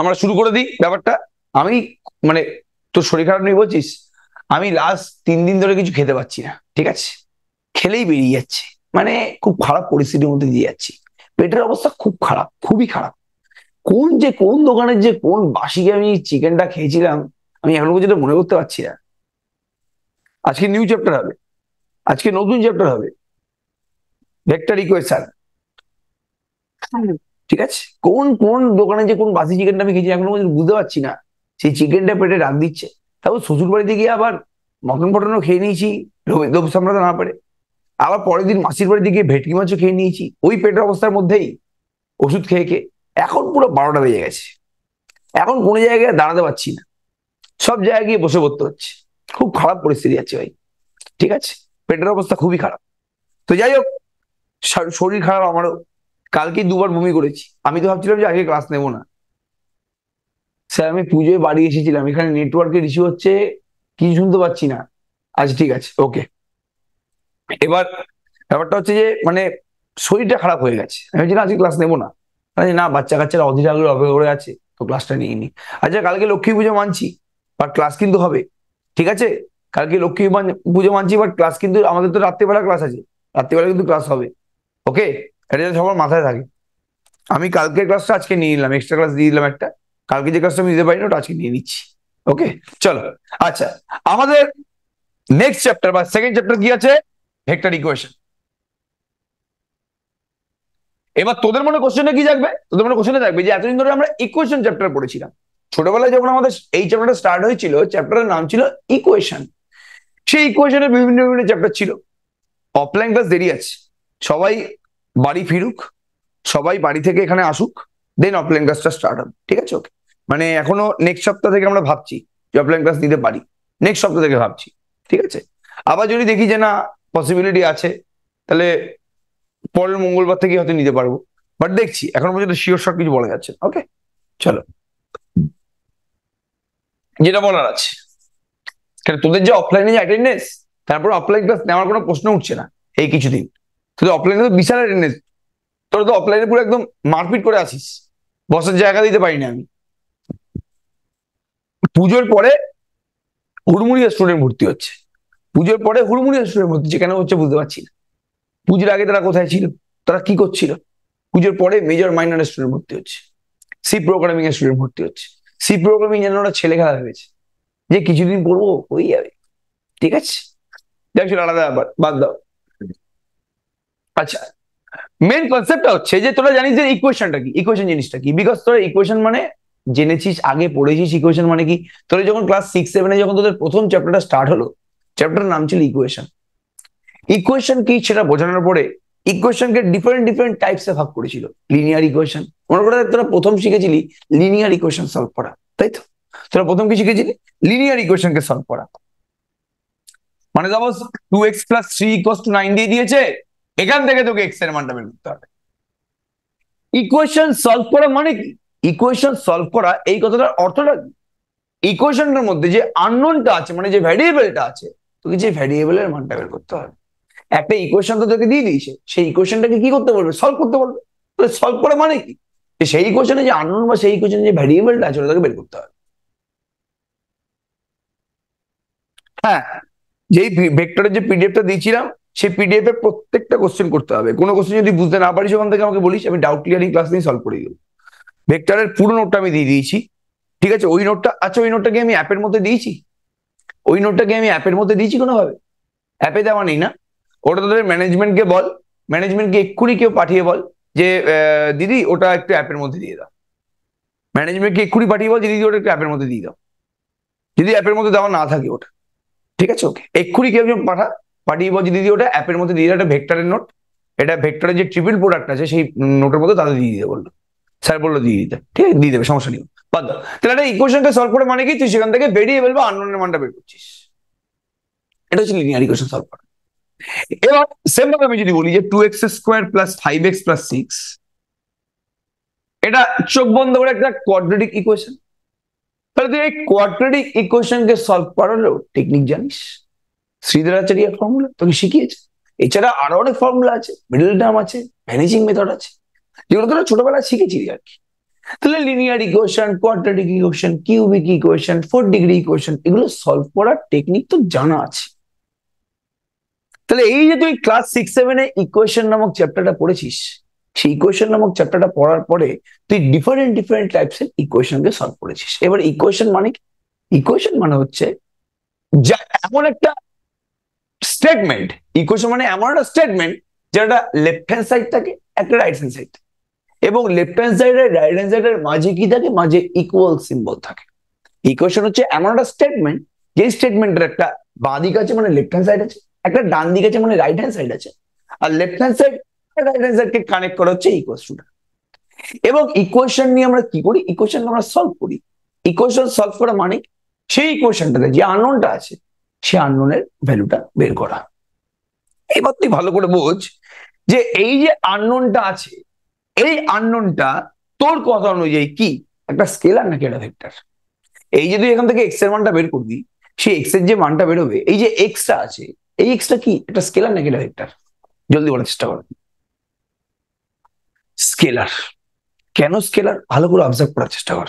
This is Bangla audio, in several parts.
আমরা শুরু করে দিই ব্যাপারটা। আমি মানে তোর শরীর খারাপ নেই বলছিস, আমি লাস্ট 3 দিন ধরে কিছু খেতে পাচ্ছি না, ঠিক আছে? খেলেই বেরিয়ে যাচ্ছে, মানে খুব খারাপ পরিস্থিতির মধ্যে দিয়ে যাচ্ছি। পেটের অবস্থা খুব খারাপ, খুবই খারাপ। কোন দোকানের যে কোন বাসিকে আমি চিকেনটা খেয়েছিলাম, আমি এখনো পর্যন্ত মনে করতে পারছি না। আজকে নিউ চ্যাপ্টার হবে, আজকে নতুন চ্যাপ্টার হবে, ভেক্টর ইকুয়েশন। ঠিক আছে, কোন কোন দোকানে যে কোন বাসি চিকেনটা আমি খেয়েছি এখনো পর্যন্ত বুঝতে পারছি না। সেই চিকেনটা পেটে রাত দিচ্ছে। তারপর শ্বশুর বাড়িতে গিয়ে আবার মটন ফটনও খেয়ে নিয়েছি, লোভ সামলাতে না পারে। আবার পরের দিন মাসির বাড়িতে গিয়ে ভেটকি মাছও খেয়ে নিয়েছি, ওই পেটের অবস্থার মধ্যেই ওষুধ খেয়ে খেয়ে। এখন পুরো 12টা বেজে গেছে, এখন কোনো জায়গায় দাঁড়াতে পারছি না, সব জায়গায় গিয়ে বসে পড়তে হচ্ছে। খুব খারাপ পরিস্থিতি আছে ভাই, ঠিক আছে? পেটের অবস্থা খুবই খারাপ। তো যাই হোক, শরীর খারাপ আমারও। কালকে 2বার বমি করেছি। আমি তো ভাবছিলাম যে আজকে ক্লাস নেবো না স্যার, আমি পুজোয় বাড়ি এসেছিলাম, এখানে নেটওয়ার্কের ইস্যু হচ্ছে, কিছু শুনতে পাচ্ছি না। আচ্ছা ঠিক আছে, ওকে। এবার ব্যাপারটা হচ্ছে যে মানে শরীরটা খারাপ হয়ে গেছে, আমি ভাবছিলাম আজকে ক্লাস নেবো না। না, বাচ্চা কাচ্চারা অধীর আগ্রহে অপেক্ষা করে আছে, তো ক্লাসটা নিয়ে নি। আচ্ছা, কালকে লক্ষ্মী পুজো মানছি, বাট ক্লাস কিন্তু হবে, ঠিক আছে? কালকে লক্ষ্মী পুজো মানছি, বাট ক্লাস কিন্তু আমাদের তো রাত্রিবেলা ক্লাস আছে, রাত্রিবেলা কিন্তু ক্লাস হবে, ওকে? এটা যাতে সবার মাথায় থাকে। আমি কালকের ক্লাসটা আজকে নিয়ে নিলাম, এক্সট্রা ক্লাস দিয়ে দিলাম একটা। কালকে যে ক্লাসটা আমি দিতে পারি না ওটা আজকে নিয়ে নিচ্ছি, ওকে? চলো। আচ্ছা, আমাদের নেক্সট চ্যাপ্টার বা সেকেন্ড চ্যাপ্টার কি আছে? Vector equation. এবার তোদের মনে কোশ্চেনটা কি থাকবে? তোদের মনে কোশ্চেনটা থাকবে যে এতদিন ধরে আমরা ইকুয়েশন চ্যাপ্টার পড়েছিলাম। ছোটবেলায় যখন আমাদের এই চ্যাপ্টারটা স্টার্ট হয়েছিল, চ্যাপ্টারের নাম ছিল ইকুয়েশন। সেই ইকুয়েশনের বিভিন্ন বিভিন্ন চ্যাপ্টার ছিল। অফলাইন ক্লাস দেরি আছে, সবাই বাড়ি ফিরুক, সবাই বাড়ি থেকে এখানে আসুক, দেন অফলাইন ক্লাসটা স্টার্ট হবে, ঠিক আছে? ওকে, মানে এখনো নেক্সট সপ্তাহ থেকে আমরা ভাবছি যে অফলাইন ক্লাস নিতে পারি, নেক্সট সপ্তাহ থেকে ভাবছি, ঠিক আছে? আবার যদি দেখি যে না, পসিবিলিটি আছে, তাহলে পরের মঙ্গলবার থেকে হয়তো নিতে পারবো, বাট দেখছি, এখন পর্যন্ত শিওর শট কিছু বলা যাচ্ছে। ওকে, চলো। যেটা বলার আছে, তোদের যে অফলাইনে যে অ্যাটেন্ডেন্স, তারপর অফলাইন ক্লাস নেওয়ার কোনো প্রশ্ন উঠছে না এই কিছুদিন। তোদের অফলাইনে তো বিশাল অ্যাটেন্ডেন্স, তোরা তো অফলাইনে পুরো একদম মারপিট করে আসিস, বসার জায়গা দিতে পারি না আমি। পুজোর পরে হুড়মুড়িয়া স্টুডেন্ট ভর্তি হচ্ছে, পুজোর পরে হুড়মুড়িয়া স্টুডেন্ট ভর্তি হচ্ছে, কেন হচ্ছে বুঝতে পারছি না। পুজোর আগে তারা কোথায় ছিল, তারা কি করছিল? পুজোর পরে মেজর মাইনর স্টুডেন্ট ভর্তি হচ্ছে, সি প্রোগ্রামিং এর স্টুডেন্ট ভর্তি হচ্ছে। সি প্রোগ্রামিং যেন ওরা ছেলে খেলা ভেবেছে যে কিছুদিন পড়বো হয়ে যাবে, ঠিক আছে? যাক, সেটা আলাদা ব্যাপার, বাদ দাও। আচ্ছা, মেন কনসেপ্টটা হচ্ছে যে তোরা জানিস যে ইকুয়েশনটা কি, ইকুয়েশন জিনিসটা কি, বিকজ তোরা ইকুয়েশন মানে জেনেছিস, আগে পড়েছিস ইকুয়েশন মানে কি। তোরা যখন ক্লাস 6-7-এ যখন তোদের প্রথম চ্যাপ্টারটা স্টার্ট হলো, চ্যাপ্টারের নাম ছিল ইকুয়েশন। ইকুয়েশন কি সেটা বোঝানোর পরে ইকুয়েশনকে ডিফারেন্ট ডিফারেন্ট টাইপসে ভাগ করেছিল। লিনিয়ার ইকুয়েশন, মনে করে তোরা প্রথম শিখেছিলি লিনিয়ার ইকুয়েশন সলভ করা, তাই তো? তোরা প্রথম কি শিখেছিলি? লিনিয়ার ইকুয়েশনকে সলভ করা। মানে সাপোজ 2x + 3 = 9 দিয়ে দিয়েছে, এখান থেকে তোকে x এর মানটা বের করতে হবে। ইকুয়েশন সলভ করা মানে কি? ইকুয়েশন সলভ করা এই কথাটার অর্থটা কি? ইকুয়েশনটার মধ্যে যে আননোনটা আছে, মানে যে ভ্যারিয়েবলটা আছে, তোকে যে ভ্যারিয়েবলের মানটা বের করতে হবে। একটা ইকুয়েশন তো তোকে দিয়ে দিয়েছে, সেই ইকুয়েশনটাকে কি করতে বলবে? সলভ করতে বলবে। সলভ করা মানে কি? সেই ইকুয়েশনে যে আননোন বা সেই ইকুয়েশনে যে ভ্যারিয়েবলটা আছে ওটাকে বের করতে হবে। হ্যাঁ, যেই ভেক্টরের যে পিডিএফটা দিয়েছিলাম, সেই পিডিএফ এর প্রত্যেকটা কোশ্চেন করতে হবে। কোনো কোশ্চেন যদি বুঝতে না পারিস ওখান থেকে আমাকে বলিস, আমি ডাউট ক্লিয়ারিং ক্লাস নিয়ে সলভ করে দেবো। ভেক্টরের পুরো নোটটা আমি দিয়ে দিয়েছি, ঠিক আছে? ওই নোটটা, আচ্ছা ওই নোটটাকে আমি অ্যাপের মধ্যে দিয়েছি, ওই নোটটাকে আমি অ্যাপের মধ্যে দিয়েছি কোনোভাবে? অ্যাপে দেওয়া নেই না। ওটা তোদের ম্যানেজমেন্টকে বল, ম্যানেজমেন্টকে এক্ষুনি কেউ পাঠিয়ে বল যে দিদি ওটা একটু অ্যাপের মধ্যে দিয়ে দাও। ম্যানেজমেন্টকে এক্ষুনি পাঠিয়ে বল যে দিদি ওটা একটু অ্যাপের মধ্যে দিয়ে দাও, যদি অ্যাপের মধ্যে দেওয়া না থাকে ওটা, ঠিক আছে? ওকে, এক্ষুনি কেউ পাঠিয়ে বল যে দিদি ওটা অ্যাপের মধ্যে দিয়ে দাও, এটা ভেক্টরের নোট, এটা ভেক্টরের যে ট্রিপল প্রোডাক্ট আছে সেই নোটের মধ্যে তাদের দিয়ে দিতে বললো। স্যার বললো দিয়ে দিতে, ঠিক আছে, দিয়ে দেবে, সমস্যা নেই, বাদ দাও। তাহলে একটা ইকুয়েশনটা সলভ করে মানে কি, তুই সেখান থেকে ভেরিয়েবল বা আননোনের মানটা বের করছিস, এটা হচ্ছে লিনিয়ার ইকুয়েশন সলভ করা। এবার সেম ভাবে আমি যদি বলি যে 2x² + 5x + 6, এটা চোখ বন্ধ করে একটা কোয়াড্রেটিক ইকুয়েশন। তাহলে তুই এই কোয়াড্রেটিক ইকুয়েশনকে সলভ করারও টেকনিক জানিস? শ্রীধরাচার্যের ফর্মুলা তোকে শিখিয়েছে। এছাড়া আরো অনেক ফর্মুলা আছে, মিডল টার্ম আছে, ভ্যানিশিং মেথড আছে, যেগুলো তোরা ছোটবেলায় শিখেছিলি আর কি। তাহলে linear equation, quadratic equation, cubic equation, 4 degree equation, এগুলো সলভ করার টেকনিক তো জানা আছে। তাহলে এই যে তুই ক্লাস 6-7 এ ইকুয়েশন নামক চ্যাপ্টারটা পড়েছিস, সেই ইকুয়েশন নামক চ্যাপ্টারটা পড়ার পরে তুই ডিফারেন্ট ডিফারেন্ট টাইপস এর ইকুয়েশনকে সলভ করেছিস। এবার ইকুয়েশন মানে কি? ইকুয়েশন মানে হচ্ছে যা এমন একটা স্টেটমেন্ট, ইকুয়েশন মানে এমন একটা স্টেটমেন্ট যেটা লেফট হ্যান্ড সাইড থাকে, একটা রাইট হ্যান্ড সাইড, এবং লেফট হ্যান্ড সাইড আর রাইট হ্যান্ড সাইডের মাঝে কি থাকে? মাঝে ইকুয়াল সিম্বল থাকে। ইকুয়েশন হচ্ছে এমন একটা স্টেটমেন্ট, যে স্টেটমেন্টের একটা বাঁ দিক আছে মানে লেফট হ্যান্ড সাইড আছে, একটা ডান দিক আছে মানে রাইট হ্যান্ড সাইড আছে, আর লেফট হ্যান্ড সাইড আর রাইট হ্যান্ড সাইড কে কানেক্ট করা হচ্ছে ইকুয়াল টু। এবং ইকুয়েশন নিয়ে আমরা কি করি? ইকুয়েশন আমরা সলভ করি। ইকুয়েশন সলভ করা মানে সেই ইকুয়েশনটাতে যে আননোনটা আছে, সেই আননোনের ভ্যালুটা বের করা। এবার তুই ভালো করে বোঝ যে এই যে আননোনটা আছে, এই আননোনটা তোর কথা অনুযায়ী কি একটা স্কেলার নাকি একটা ভেক্টর? এই যে তুই এখান থেকে এক্স এর মানটা বের করবি, সেই এক্স এর যে মানটা বেরোবে, এই যে এক্সটা আছে, এই এক্সটা কি একটা স্কেলার নাকি একটা ভেক্টর? জলদি বলার চেষ্টা কর। স্কেলার। কেন স্কেলার? ভালো করে অবজার্ভ করার চেষ্টা কর।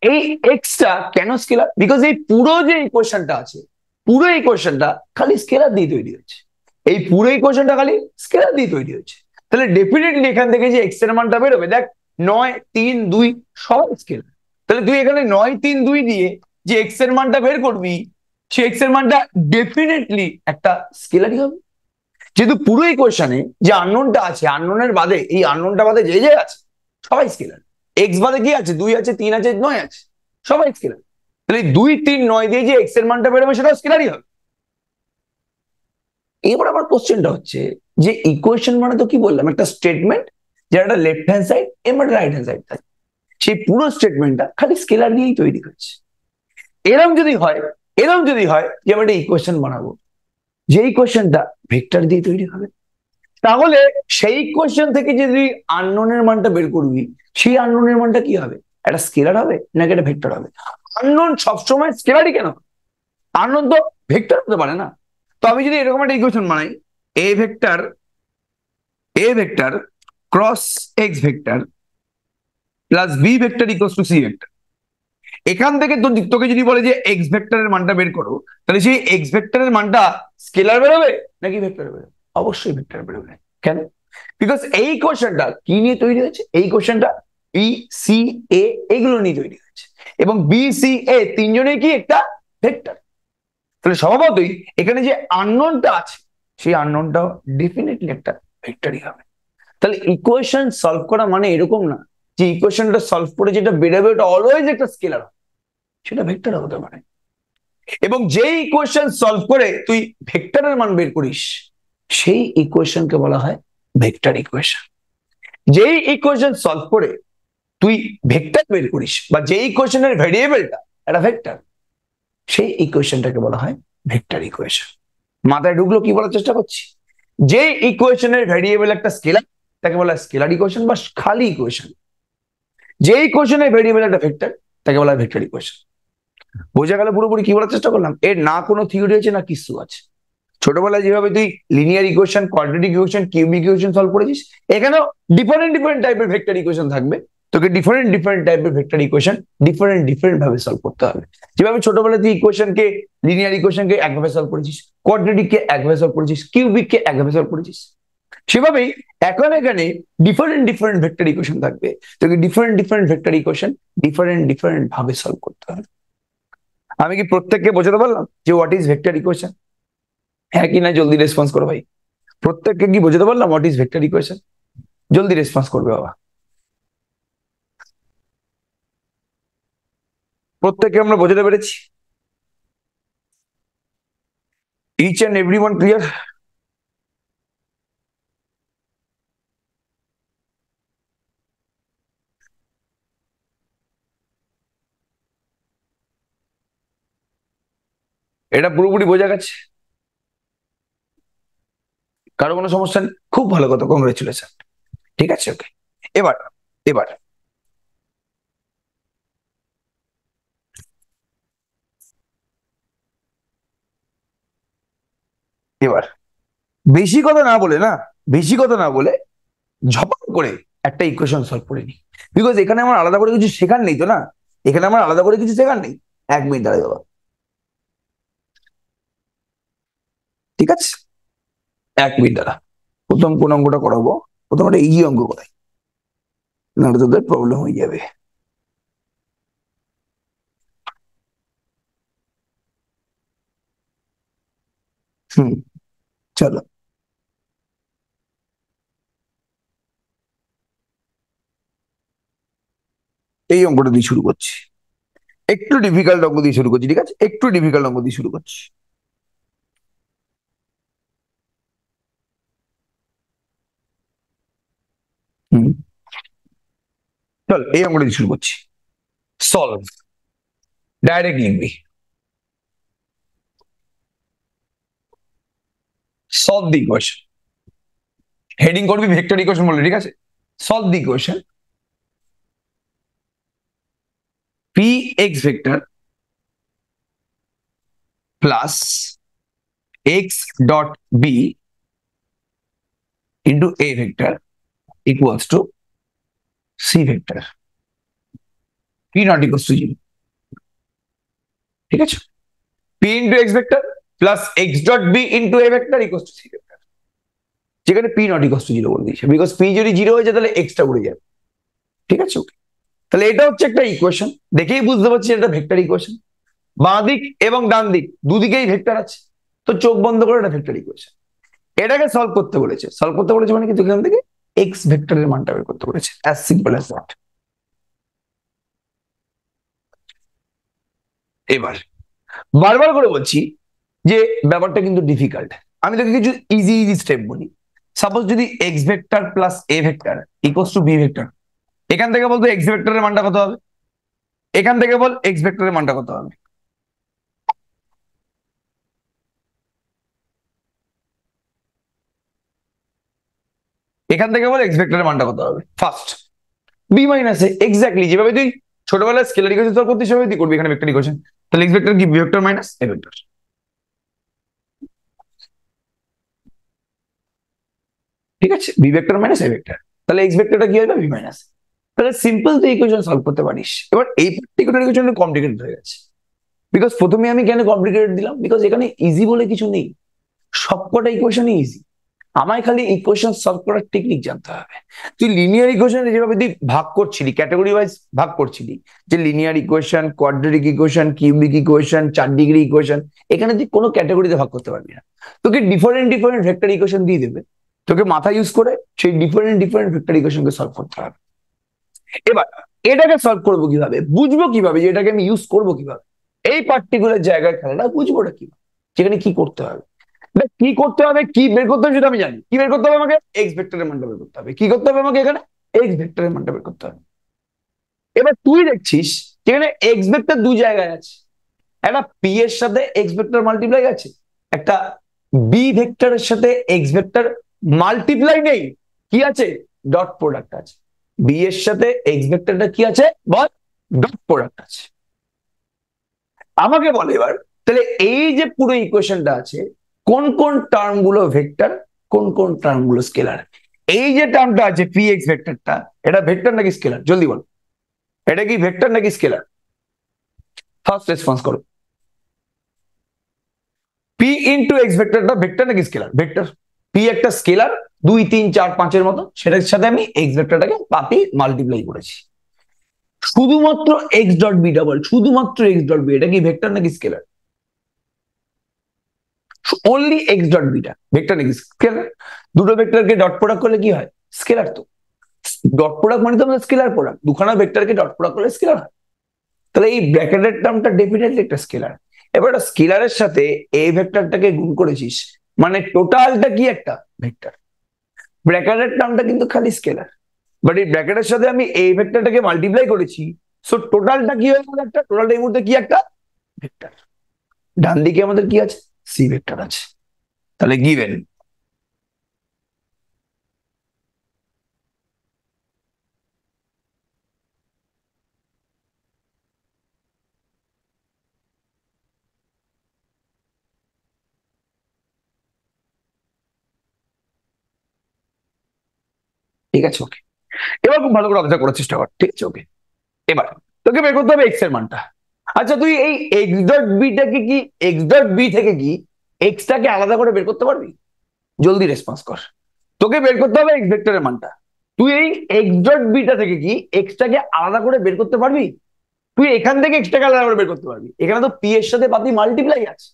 এই এক্সটা কেন স্কেলার? বিকজ এই পুরো যে ইকুয়েশনটা আছে, পুরো ইকুয়েশনটা খালি স্কেলার দিয়ে তৈরি হচ্ছে। এই পুরো ইকুয়েশনটা খালি স্কেলার দিয়ে তৈরি হচ্ছে। তাহলে ডেফিনেটলি এখান থেকে যে এক্স এর মানটা বেরোবে, দেখ 9, 3, 2 সব স্কেলার। তাহলে তুই এখানে 9, 3, 2 দিয়ে যে এক্স এর মানটা বের করবি, সেই এক্স এর মানটা ডেফিনেটলি একটা স্কেলারই হবে। যেহেতু পুরো ইকুয়েশনে যে আননোনটা আছে, আননোনের বাদে, এই আননোনটা বাদে যে যে আছে সবাই স্কেলার। এক্স বাদে কি আছে? 2 আছে, 3 আছে, 9 আছে, সবাই স্কেলার। তাহলে 2, 3, 9 দিয়ে যে এক্স এর মানটা বেরোবে সেটাও স্কেলারই হবে। এবার আমার কোশ্চেনটা হচ্ছে যে ইকুয়েশন মানে তো কি বললাম, একটা স্টেটমেন্ট যার একটা লেফট হ্যান্ড সাইড এবং রাইট হ্যান্ড সাইড থাকে। সেই পুরো স্টেটমেন্টটা খালি স্কেলার দিয়েই তৈরি হচ্ছে। এরকম যদি হয়, এরকম যদি হয় যে আমি একটা ইকুয়েশন বানাবো, যে ইকুয়েশনটা ভেক্টর দিয়ে তৈরি হবে, তাহলে সেই ইকুয়েশন থেকে যদি আননোনের মানটা বের করবি, সেই আননোনের মানটা কি হবে? একটা স্কেলার হবে নাকি একটা ভেক্টর হবে? আননোন সবসময় স্কেলারই কেন? আননোন তো ভেক্টর হতে পারে না। তো আমি যদি এরকম একটা ইকুয়েশন বানাই, A vector cross X vector plus B vector equals to C vector, এখান থেকে তোকে যদি বলে যে এক্স ভেক্টরের মানটা বের করো, তাহলে সেই এক্স ভেক্টরের মানটা স্কেলার বেরোবে নাকি ভেক্টর বেরোবে? অবশ্যই ভেক্টর বেরোবে। কেন? বিকজ এই কোশ্চেনটা কি নিয়ে তৈরি হয়েছে? এই কোশ্চেনটা বি সি এ এগুলো নিয়ে তৈরি হয়েছে, এবং বি সি এ তিনজনে কি একটা ভেক্টর। তাহলে স্বভাবতই এখানে যে আননোনটা আছে, সেই আননোনটাও ডেফিনেটলি একটা ভেক্টরই হবে। তাহলে ইকুয়েশন সলভ করা মানে এরকম না যে ইকুয়েশনটা সলভ করে যেটা বেরোবে ওটা অলওয়েজ একটা স্কেলার, সেটা ভেক্টর হতে পারে। এবং যেই ইকুয়েশন সলভ করে তুই ভেক্টরের মান বের করিস, সেই ইকুয়েশনকে বলা হয় ভেক্টর ইকুয়েশন। যেই ইকুয়েশন সলভ করে তুই ভেক্টর বের করিস, বা যেই ইকুয়েশনের ভেরিয়েবলটা একটা ভেক্টর, সেই ইকুয়েশনটাকে বলা হয় ভেক্টর ইকুয়েশন। মাথায় ঢুকলো কি বলার চেষ্টা করছি? যে ইকুয়েশনের ভেরিয়েবল একটা স্কেলার, তাকে বলা হয় স্কেলার ইকুয়েশন বা খালি ইকুয়েশন। যে ইকুয়েশনের ভেরিয়েবল একটা ভেক্টর, তাকে বলা হয় ভেক্টর ইকুয়েশন। বোঝা গেল পুরোপুরি কি বলার চেষ্টা করলাম? এর না কোনো থিওরি আছে না কিছু আছে। ছোটবেলায় যেভাবে তুই linear equation, quadratic equation, cubic equation solve করেছিস, এখানেও ডিফারেন্ট ডিফারেন্ট টাইপের ভেক্টর ইকুয়েশন থাকবে। তোকে ডিফারেন্ট ডিফারেন্ট টাইপের ভেক্টর ইকুয়েশন ডিফারেন্ট ডিফারেন্ট ভাবে সলভ করতে হবে। যেভাবে ছোটবেলায় তুই ইকুয়েশনকে, লিনিয়ার ইকুয়েশনকে একভাবে সলভ করেছিস, কোয়াড্রেটিককে একভাবে সলভ করেছিস, কিউবিককে একভাবে সলভ করেছিস, সেভাবেই এখন এখানে ডিফারেন্ট ডিফারেন্ট ভেক্টর ইকুয়েশন থাকবে। তোকে different different vector equation different different ভাবে সলভ করতে হবে। আমি কি প্রত্যেককে বোঝাতে পারলাম যে হোয়াট ইজ ভেক্টর ইকুয়েশন? হ্যাঁ কি না জলদি রেসপন্স করো ভাই। প্রত্যেককে কি বোঝাতে পারলাম হোয়াট ইজ ভেক্টর ইকুয়েশন? জলদি রেসপন্স করবে বাবা। প্রত্যেককে আমরা বোঝাতে পেরেছি? Each and everyone clear? এটা পুরোপুরি বোঝা গেছে? কারো কোনো সমস্যা নেই? খুব ভালো কথা, কংগ্রেচুলেশন। ঠিক আছে, ওকে। এবার এবার এবার বেশি কথা না বলে, না বেশি কথা না বলে ঝপাং করে একটা ইকুয়েশন সলভ করে নিই, বিকজ এখানে আমার আলাদা করে কিছু শেখার নেই তো না, এখানে আমার আলাদা করে কিছু শেখার নেই। 1 মিনিট দাঁড়াই বাবা, ঠিক আছে? 1 মিনিট দাঁড়া, প্রথম কোন অঙ্কটা করাবো? প্রথম একটা ইজি অঙ্ক করাই, নাহলে তোদের প্রবলেম হয়ে যাবে। হুম, চলো এই অঙ্কটা দিয়ে শুরু করছি। একটু ডিফিকাল্ট অঙ্ক দিয়ে শুরু করছি, ঠিক আছে? একটু ডিফিকাল্ট অঙ্ক দিয়ে শুরু করছি। হুম, চল এই অঙ্কটা দিয়ে শুরু করছি। সলভ, ডাইরেক্ট লিখবি, সলভ দি ইকুয়েশন, হেডিং করবি ভেক্টর ইকুয়েশন বলে, ঠিক আছে? Solve the equation P X vector plus X dot B into A vector equals to C vector, P not equals to zero, ঠিক আছে? P into X vector plus X dot B into A vector equals to C vector, যেখানে P not equals to zero বলে দিয়েছে, বিকজ পি যদি জিরো হয়ে যায় তাহলে এক্সটা উড়ে যাবে, ঠিক আছে? ওকে, তাহলে এটা হচ্ছে একটা ইকুয়েশন, দেখেই বুঝতে পারছি এটা ভেক্টর ইকুয়েশন। বাঁ দিক এবং ডান দিক দুদিকেই ভেক্টর আছে, তো চোখ বন্ধ করে এটা ভেক্টর ইকুয়েশন। এটাকে সলভ করতে বলেছে, সলভ করতে বলেছে মানে কিন্তু এখান থেকে এক্স ভেক্টরের মানটা বের করতে বলেছে, অ্যাজ সিম্পল অ্যাজ দ্যাট। এবার বারবার করে বলছি যে ব্যাপারটা কিন্তু ডিফিকাল্ট, আমি তোকে কিছু ইজি ইজি স্টেপ বলি। সাপোজ যদি X vector plus A vector equals to B vector, এখান থেকে বলতো এক্স ভেক্টরের মানটা কত হবে, এখান থেকে বল এক্স ভেক্টরের মানটা কত হবে, এখান থেকে বল এক্স ভেক্টরের মানটা কত হবে ফার্স্ট। বি মাইনাস এ, এক্স্যাক্টলি যেভাবে তুই ছোটবেলায় স্কেলার ইকুয়েশন সলভ করতে সেভাবে তুই করবি এখানে ভেক্টর ইকুয়েশন। তাহলে এক্স ভেক্টর কি, B vector minus A vector, ঠিক আছে? B vector minus A vector, তাহলে এক্স ভেক্টরটা কি হবে, বি মাইনাস। তাহলে সিম্পল তুই ইকুয়েশন সলভ করতে পারিস। এবার এই পার্টিকুলার ইকুয়েশন কমপ্লিকেটেড হয়ে গেছে, বিকজ প্রথমে আমি কেন কমপ্লিকেটেড দিলাম, বিকজ এখানে ইজি বলে কিছু নেই, সবকটা ইকুয়েশনই ইজি। আমায় খালি ইকুয়েশন সলভ করার টেকনিক জানতে হবে। তুই লিনিয়ার ইকুয়েশন যেভাবে তুই ভাগ করছিলি, ক্যাটাগরি ওয়াইজ ভাগ করছিলি, যে linear equation, quadratic equation, cubic equation, 4 degree equation, এখানে তুই কোনো ক্যাটাগরিতে ভাগ করতে পারবি না। তোকে ডিফারেন্ট ডিফারেন্ট ভেক্টর ইকুয়েশন দিয়ে দেবে, তোকে মাথা ইউজ করে সেই ডিফারেন্ট ডিফারেন্ট ভেক্টর ইকুয়েশনকে সলভ করতে হবে। এবার এটাকে সলভ করবো কিভাবে, বুঝবো কিভাবে যে এটাকে আমি ইউজ করবো কিভাবে, এই পার্টিকুলার জায়গায় খেলাটা বুঝবোটা কিভাবে, যেখানে কি করতে হবে। কি করতে হবে, কি বের করতে হবে সেটা আমি জানি। কি বের করতে হবে আমাকে, এক্স ভেক্টরের মানটা বের করতে হবে। কি করতে হবে আমাকে এখানে, এক্স ভেক্টরের মানটা বের করতে হবে। এবার তুই দেখছিস যেখানে এক্স ভেক্টর দু জায়গায় আছে, একটা পি এর সাথে এক্স ভেক্টর মাল্টিপ্লাই আছে, একটা বি ভেক্টরের সাথে এক্স ভেক্টর মাল্টিপ্লাই নেই, কি আছে, ডট প্রোডাক্ট আছে। বি এর সাথে এক্স ভেক্টরটা কি আছে বল, ডট প্রোডাক্ট আছে। আমাকে বলে এবার, তাহলে এই যে পুরো ইকুয়েশনটা আছে, কোন কোন টার্ম গুলো ভেক্টর, কোন কোন টার্ম গুলো স্কেলার। এই যে টার্মটা আছে পি এক্স ভেক্টরটা, এটা ভেক্টর নাকি স্কেলার, জলদি বল, এটা কি ভেক্টর নাকি স্কেলার? ফার্স্ট রেসপন্স করো। পি ইন্টু এক্স ভেক্টরটা ভেক্টর নাকি স্কেলার? ভেক্টর। পি একটা স্কেলার, 2 3 4 5-এর মতো, সেটার সাথে আমি এক্স ভেক্টরটাকে পাপি মাল্টিপ্লাই করেছি। শুধুমাত্র এক্স ডট বি ডাবল, শুধুমাত্র এক্স ডট বি, এটা কি ভেক্টর নাকি scalar? Only x dot beta vector নাকি স্কেলার? দুটো ভেক্টরকে ডট প্রোডাক্ট করলে কি হয়, স্কেলার তো। ডট প্রোডাক্ট মানে তো আমাদের স্কেলার প্রোডাক্ট, দুখানা ভেক্টরকে ডট প্রোডাক্ট করলে স্কেলার হয়। তাহলে এই ব্র্যাকেটের টার্মটা ডেফিনেটলি একটা স্কেলার। এবার একটা স্কেলারের সাথে এই ভেক্টরটাকে গুণ করেছিস, মানে টোটালটা কি একটা ভেক্টর। ব্র্যাকেটের টার্মটা কিন্তু খালি স্কেলার, বাট এই ব্র্যাকেটের সাথে আমি এই ভেক্টরটাকে মাল্টিপ্লাই করেছি, সো টোটালটা কি হয়ে গেল, একটা টোটালটা এই মুহূর্তে কি একটা ভেক্টর। ডান দিকে আমাদের কি আছে, সি ভেক্টর আছে। তাহলে গিভেন, ঠিক আছে? ওকে, এবার খুব ভালো করে অবজার্ভ করার চেষ্টা কর, ঠিক আছে? ওকে, এবার তোকে বের করতে হবে এক্স এর মানটা। আচ্ছা, তুই এই এক্স ডট বিটাকে কি, এক্স ডট বি থেকে কি এক্সটাকে আলাদা করে বের করতে পারবি? জলদি রেসপন্স কর। তোকে বের করতে হবে এক্স ভেক্টরের মানটা। তুই এই এক্স ডট বিটা থেকে কি এক্সটাকে আলাদা করে বের করতে পারবি? তুই এখান থেকে এক্সটাকে আলাদা করে বের করতে পারবি? এখানে তো পি এর সাথে পাতি মাল্টিপ্লাই আছে,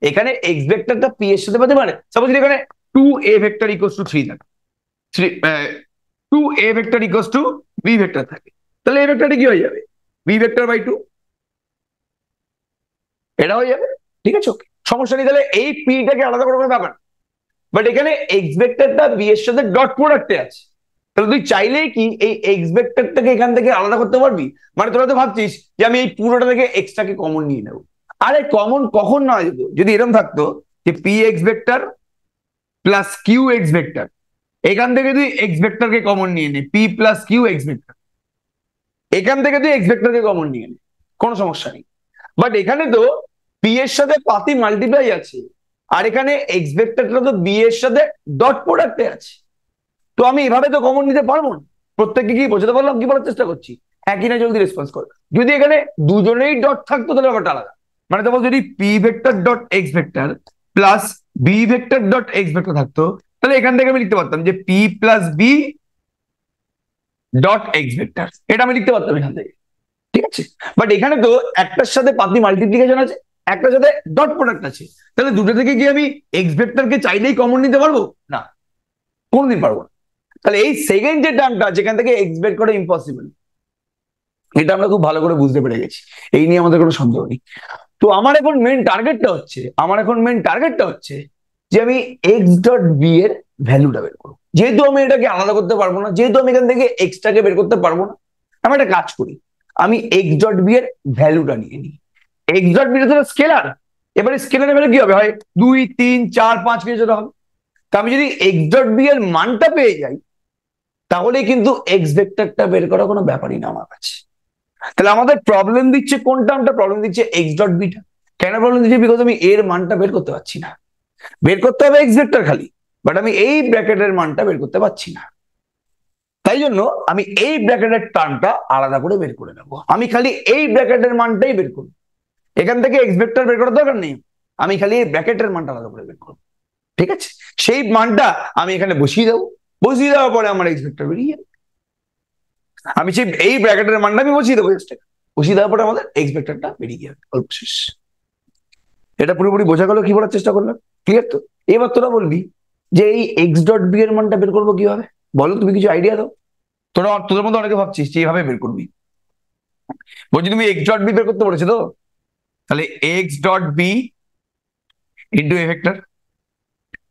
এখানে এক্স ভেক্টরটা পি এর সাথে পাতি মানে সাপোজ এখানে 2a ভেক্টর ইকুয়ালস টু 3 থাকে, 2a vector equals to B vector থাকে, তাহলে এ ভেক্টরটা কি হয়ে যাবে? বি ভেক্টর বাই 2, এটা হয়ে যাবে। ঠিক আছে, ওকে, সমস্যা নেই। তাহলে এই পিটাকে আলাদা করে কোনো ব্যাপার, বাট এখানে এক্স ভেক্টরটা বি এর সাথে ডট প্রোডাক্টে আছে, তাহলে তুই চাইলেই কি এই এক্স ভেক্টরটাকে এখান থেকে আলাদা করতে পারবি? মানে তোরা তো ভাবছিস যে আমি এই পুরোটা থেকে এক্সটাকে কমন নিয়ে নেবো। আরে কমন কখন নেওয়া যেত? যদি এরকম থাকতো যে P X vector plus Q X vector, এখান থেকে তুই এক্স ভেক্টরকে কমন নিয়ে নে, P plus Q X vector, এখান থেকে তুই এক্স ভেক্টরকে কমন নিয়ে নে, কোনো সমস্যা নেই। বাট এখানে তো পি এর সাথে পাতি মাল্টিপ্লাই আছে, আর এখানে এক্স ভেক্টরটা তো বি এর সাথে ডট প্রোডাক্টে আছে, তো আমি এভাবে তো কমন নিতে পারবো না। প্রত্যেককে কি বোঝাতে পারলাম, কি বলার চেষ্টা করছি? হ্যাঁ কিনা জলদি রেসপন্স কর। যদি এখানে দুজনেই ডট থাকতো তাহলে ব্যাপারটা আলাদা, মানে তোমার যদি P vector dot X vector plus B vector dot X vector থাকতো, তাহলে এখান থেকে আমি লিখতে পারতাম যে P plus B dot X vector, এটা আমি লিখতে পারতাম এখান থেকে, ঠিক আছে? বাট এখানে তো একটার সাথে পাতি মাল্টিপ্লিকেশন আছে, একটার সাথে ডট প্রোডাক্ট আছে, তাহলে দুটো থেকে কি আমি এক্স ভেক্টরকে চাইলেই কমন নিতে পারবো না? কোনদিন পারবো না। তাহলে এই সেকেন্ড যে টার্মটা যেখান থেকে এক্স বের করা ইম্পসিবল, এটা আমরা খুব ভালো করে বুঝতে পেরে গেছি, এই নিয়ে আমাদের কোনো সন্দেহ নেই। তো আমার এখন মেন টার্গেটটা হচ্ছে যে আমি এক্স ডট বি এর ভ্যালুটা বের করবো। যেহেতু আমি এটাকে আলাদা করতে পারবো না, যেহেতু আমি এখান থেকে এক্সটাকে বের করতে পারবো না, আমি একটা কাজ করি, আমি এক্স ডট বি এর ভ্যালুটা নিয়ে নিই। এক্স ডট বি তো স্কেলার, এবারে স্কেলারের ভ্যালু কি হবে? হয় 2, 3, 4, 5 কিছু হবে। তা আমি যদি এক্স ডট বি এর মানটা পেয়ে যাই, তাহলে কিন্তু এক্স ভেক্টরটা বের করা কোনো ব্যাপারই না আমার কাছে। তাহলে আমাদের প্রবলেম দিচ্ছে কোন টার্মটা? প্রবলেম দিচ্ছে এক্স ডট বিটা। কেন প্রবলেম দিচ্ছে? বিকজ আমি এর মানটা বের করতে পারছি না। বের করতে হবে এক্স ভেক্টর খালি, বাট আমি এই ব্র্যাকেটের মানটা বের করতে পারছি না। তাই জন্য আমি এই ব্র্যাকেটের টার্মটা আলাদা করে বের করে নেবো। আমি খালি এই ব্র্যাকেটের মানটাই বের করবো, এখান থেকে এক্স ভেক্টর বের করার দরকার নেই, আমি খালি এই ব্র্যাকেটের মানটা আলাদা করে বের করবো। ঠিক আছে, সেই মানটা আমি এখানে বসিয়ে দেবো, বসিয়ে দেওয়ার পরে আমার এক্স ভেক্টর বেরিয়ে যাবে। আমি সেই এই ব্র্যাকেটের মানটা আমি বসিয়ে দেবো, বসিয়ে দেওয়ার পরে আমাদের এক্স ভেক্টরটা বেরিয়ে যাবে, অল্প শেষ। এটা পুরোপুরি বোঝা গেল কি বলার চেষ্টা করলাম? ক্লিয়ার তো? এবার তোরা বলবি যে এই এক্স ডট বি এর মানটা বের করবো কিভাবে? বলো, তুমি কিছু আইডিয়া দাও। তোদের মধ্যে অনেকে ভাবছিস যে এইভাবে বের করবি। বলছি তুমি এক্স ডট বি বের করতে বলেছো তো, তাহলে X dot B into A vector.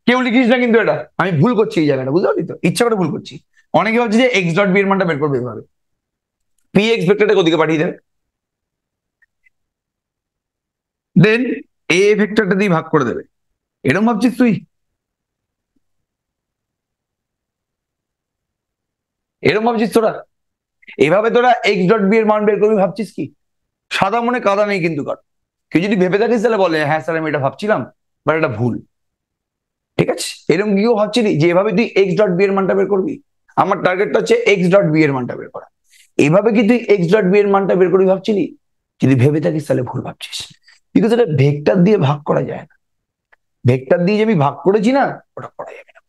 কেউ লিখিস না কিন্তু, এটা আমি ভুল করছি এই জায়গাটা, বুঝতে পারলি তো? ইচ্ছা করে ভুল করছি। অনেকে ভাবছে যে এক্স ডট বি এর মানটা বের করবে এভাবে, পি এক্স ভেক্টরটাকে ওদিকে পাঠিয়ে দেবে, দেন এ ভেক্টরটা দিয়ে ভাগ করে দেবে। এরকম ভাবছিস তুই? এরকম ভাবছিস তোরা? এভাবে তোরা এক্স ডট বি এর মান বের করবি ভাবছিস কি? সাদা মনে কাদা নেই কিন্তু কার। কেউ যদি ভেবে থাকিস তাহলে বলে হ্যাঁ স্যার আমি এটা ভাবছিলাম, বাট এটা ভুল। ঠিক আছে, এরকম কেউ ভাবছিলি যে এভাবে তুই এক্স ডট বি এর মানটা বের করবি? আমার টার্গেটটা হচ্ছে এক্স ডট বি এর মানটা বের করা। এভাবে কি তুই এক্স ডট বি এর মানটা বের করবি ভাবছিলি? যদি ভেবে থাকিস তাহলে ভুল ভাবছিস, বিকজ এটা ভেক্টর দিয়ে ভাগ করা যায় না। ভেক্টর দিয়ে যে আমি ভাগ করেছি না, ওটা করা যাবে না।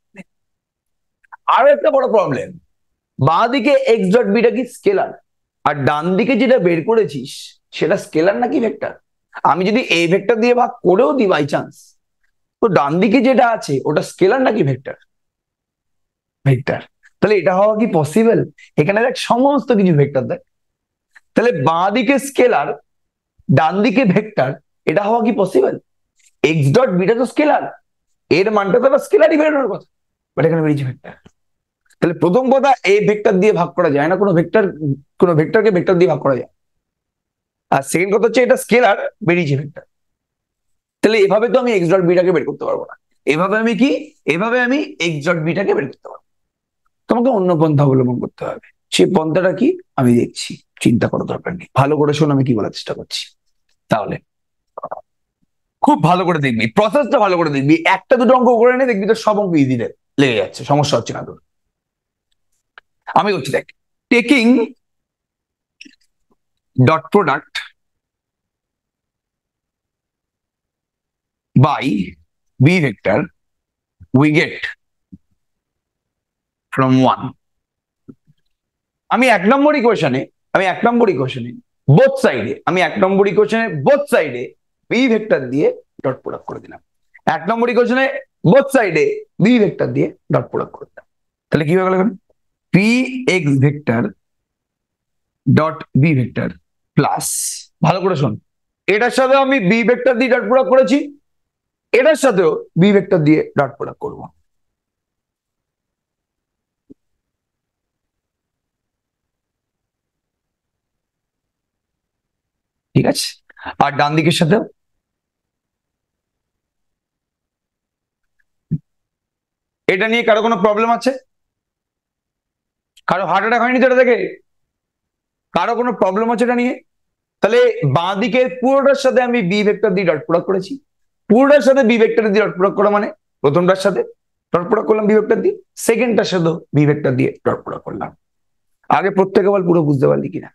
আরো একটা বড় প্রবলেম, বাঁ দিকে এক্স ডট বিটা কি স্কেলার, আর ডান দিকে যেটা বের করেছিস সেটা স্কেলার নাকি ভেক্টর? আমি যদি এই ভেক্টর দিয়ে ভাগ করেও দিই বাই চান্স, তো ডান দিকে যেটা আছে ওটা স্কেলার নাকি ভেক্টর? ভেক্টর। তাহলে এটা হওয়া কি পসিবল? এখানে দেখ সমস্ত কিছু ভেক্টর দেখ, তাহলে বাঁ দিকে স্কেলার ডান দিকে ভেক্টর, এটা হওয়া কি পসিবল? এক্স ডট বিটা তো স্কেলার, এর মানটা তো স্কেলারই বেরোনোর কথা, বাট এখানে বেরিয়েছে ভেক্টর। তাহলে প্রথম কথা, এই ভেক্টর দিয়ে ভাগ করা যায় না, কোনো ভেক্টরকে ভেক্টর দিয়ে ভাগ করা যায়। আর সেকেন্ড কথা হচ্ছে এটা স্কেলার, বেরিয়েছে ভেক্টর। তাহলে এভাবে তো আমি এক্স ডট বিটাকে বের করতে পারবো না। এভাবে আমি এক্স ডট বিটাকে বের করতে পারবো। তোমাকে অন্য পন্থা অবলম্বন করতে হবে। সেই পন্থাটা কি আমি দেখছি, চিন্তা করার দরকার নেই, ভালো করে শোন আমি কি বলার চেষ্টা করছি। তাহলে খুব ভালো করে দেখবি, প্রসেসটা ভালো করে দেখবি, একটা দুটো অঙ্ক করে নে, দেখবি তো সব অঙ্ক ইজি লেগে যাচ্ছে, সমস্যা হচ্ছে না তোর। আমি বলছি দেখ, taking dot product by B vector we get from 1। আমি এক নম্বর ইকুয়েশনে বোথ সাইডে বোথ সাইডে বি ভেক্টর দিয়ে ডট প্রোডাক্ট করে দিলাম। এক নম্বর ইকুয়েশনে বোথ সাইডে বি ভেক্টর দিয়ে ডট প্রোডাক্ট করে দিলাম। তাহলে কি হয়ে গেল? P X vector dot B vector plus, ভালো করে শোন, এটার সাথে আমি বি ভেক্টর দিয়ে ডট প্রোডাক্ট করেছি, এটার সাথেও বি ভেক্টর দিয়ে ডট প্রোডাক্ট করবো। ঠিক আছে? আর ডান দিকের সাথেও। এটা নিয়ে কারো কোনো প্রবলেম আছে? কারো হার্ট অ্যাটাক হয়নি তো এটা দেখে? কারো কোনো প্রবলেম আছে এটা নিয়ে? তাহলে বাঁ দিকের পুরোটার সাথে আমি বি ভেক্টর দিয়ে ডট প্রোডাক্ট করেছি। পুরোটার সাথে বি ভেক্টর দিয়ে ডট প্রোডাক্ট করা মানে প্রথমটার সাথে ডট প্রোডাক্ট করলাম বি ভেক্টর দিয়ে, সেকেন্ডটার সাথে বি ভেক্টর দিয়ে ডট প্রোডাক্ট করলাম। আগে প্রত্যেকে বল পুরো বুঝতে পারলি কিনা?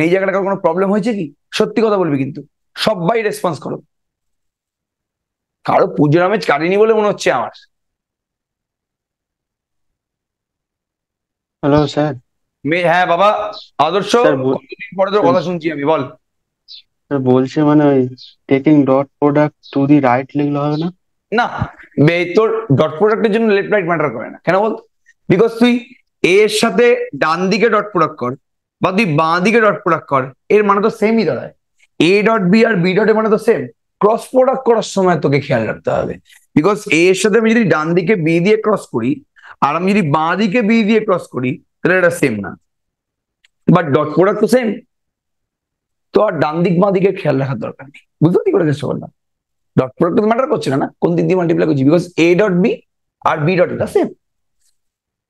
এই জায়গাটা কারো কোনো প্রবলেম হয়েছে কি? সত্যি কথা বলবি কিন্তু, সবাই রেসপন্স করো। কারো পুজোর আমেজ কাটেনি বলে মনে হচ্ছে আমার। Hello sir. হ্যাঁ বাবা আদর্শ, স্যার কতদিন পরে তোর কথা শুনছি আমি, বল। স্যার বলছি মানে ওই taking dot product to the right লিখলে হবে না? না, তোর ডট প্রোডাক্টের জন্য লেফট রাইট ম্যাটার করে না। কেন বল? বিকজ তুই এ এর সাথে ডান দিকে ডট প্রোডাক্ট কর বা তুই বাঁ দিকে ডট প্রোডাক্ট কর, এর মানে তো সেমই দাঁড়ায়। এ ডট বি আর বি ডট এর মানে তো সেম। ক্রস প্রোডাক্ট করার সময় তোকে খেয়াল রাখতে হবে, বিকজ এ এর সাথে আমি যদি ডান দিকে বি দিয়ে ক্রস করি আর আমি যদি বাঁ দিকে বি দিয়ে ক্রস করি তাহলে এটা সেম না, বাট ডট প্রোডাক্ট তো সেম। তো আর ডান দিক বাঁ দিকে খেয়াল রাখার দরকার নেই। বুঝতে কি করে চেষ্টা করলাম? ডট প্রোডাক্ট ম্যাটার করছে না, কোন দিক দিয়ে মাল্টিপ্লাই করছি, বিকজ এ ডট বি আর বি ডট এটা সেম।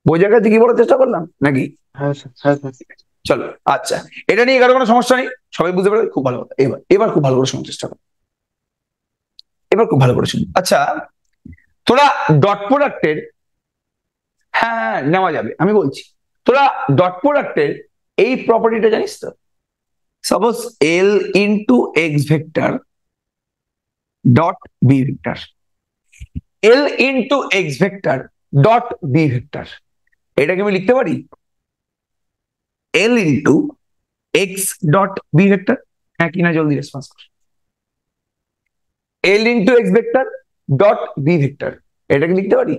বোঝা গেছে কি বলার চেষ্টা করলাম নাকি? হ্যাঁ স্যার, হ্যাঁ স্যার। চলো আচ্ছা, এটা নিয়ে কারো কোনো সমস্যা নেই, সবাই বুঝতে পারবে, খুব ভালো কথা। এবার খুব ভালো করে শোনার চেষ্টা করো, এবার খুব ভালো করে শুনি। আচ্ছা, তোরা ডট প্রোডাক্টের, হ্যাঁ হ্যাঁ নেওয়া যাবে, আমি বলছি, তোরা ডট প্রোডাক্টের এই প্রপার্টিটা জানিস তো? Suppose L into X vector dot B vector, L into X vector dot B vector, এটাকে আমি লিখতে পারি L into X dot B vector. হ্যাঁ কিনা জলদি রেসপন্স কর। L into X vector dot B vector, এটাকে লিখতে পারি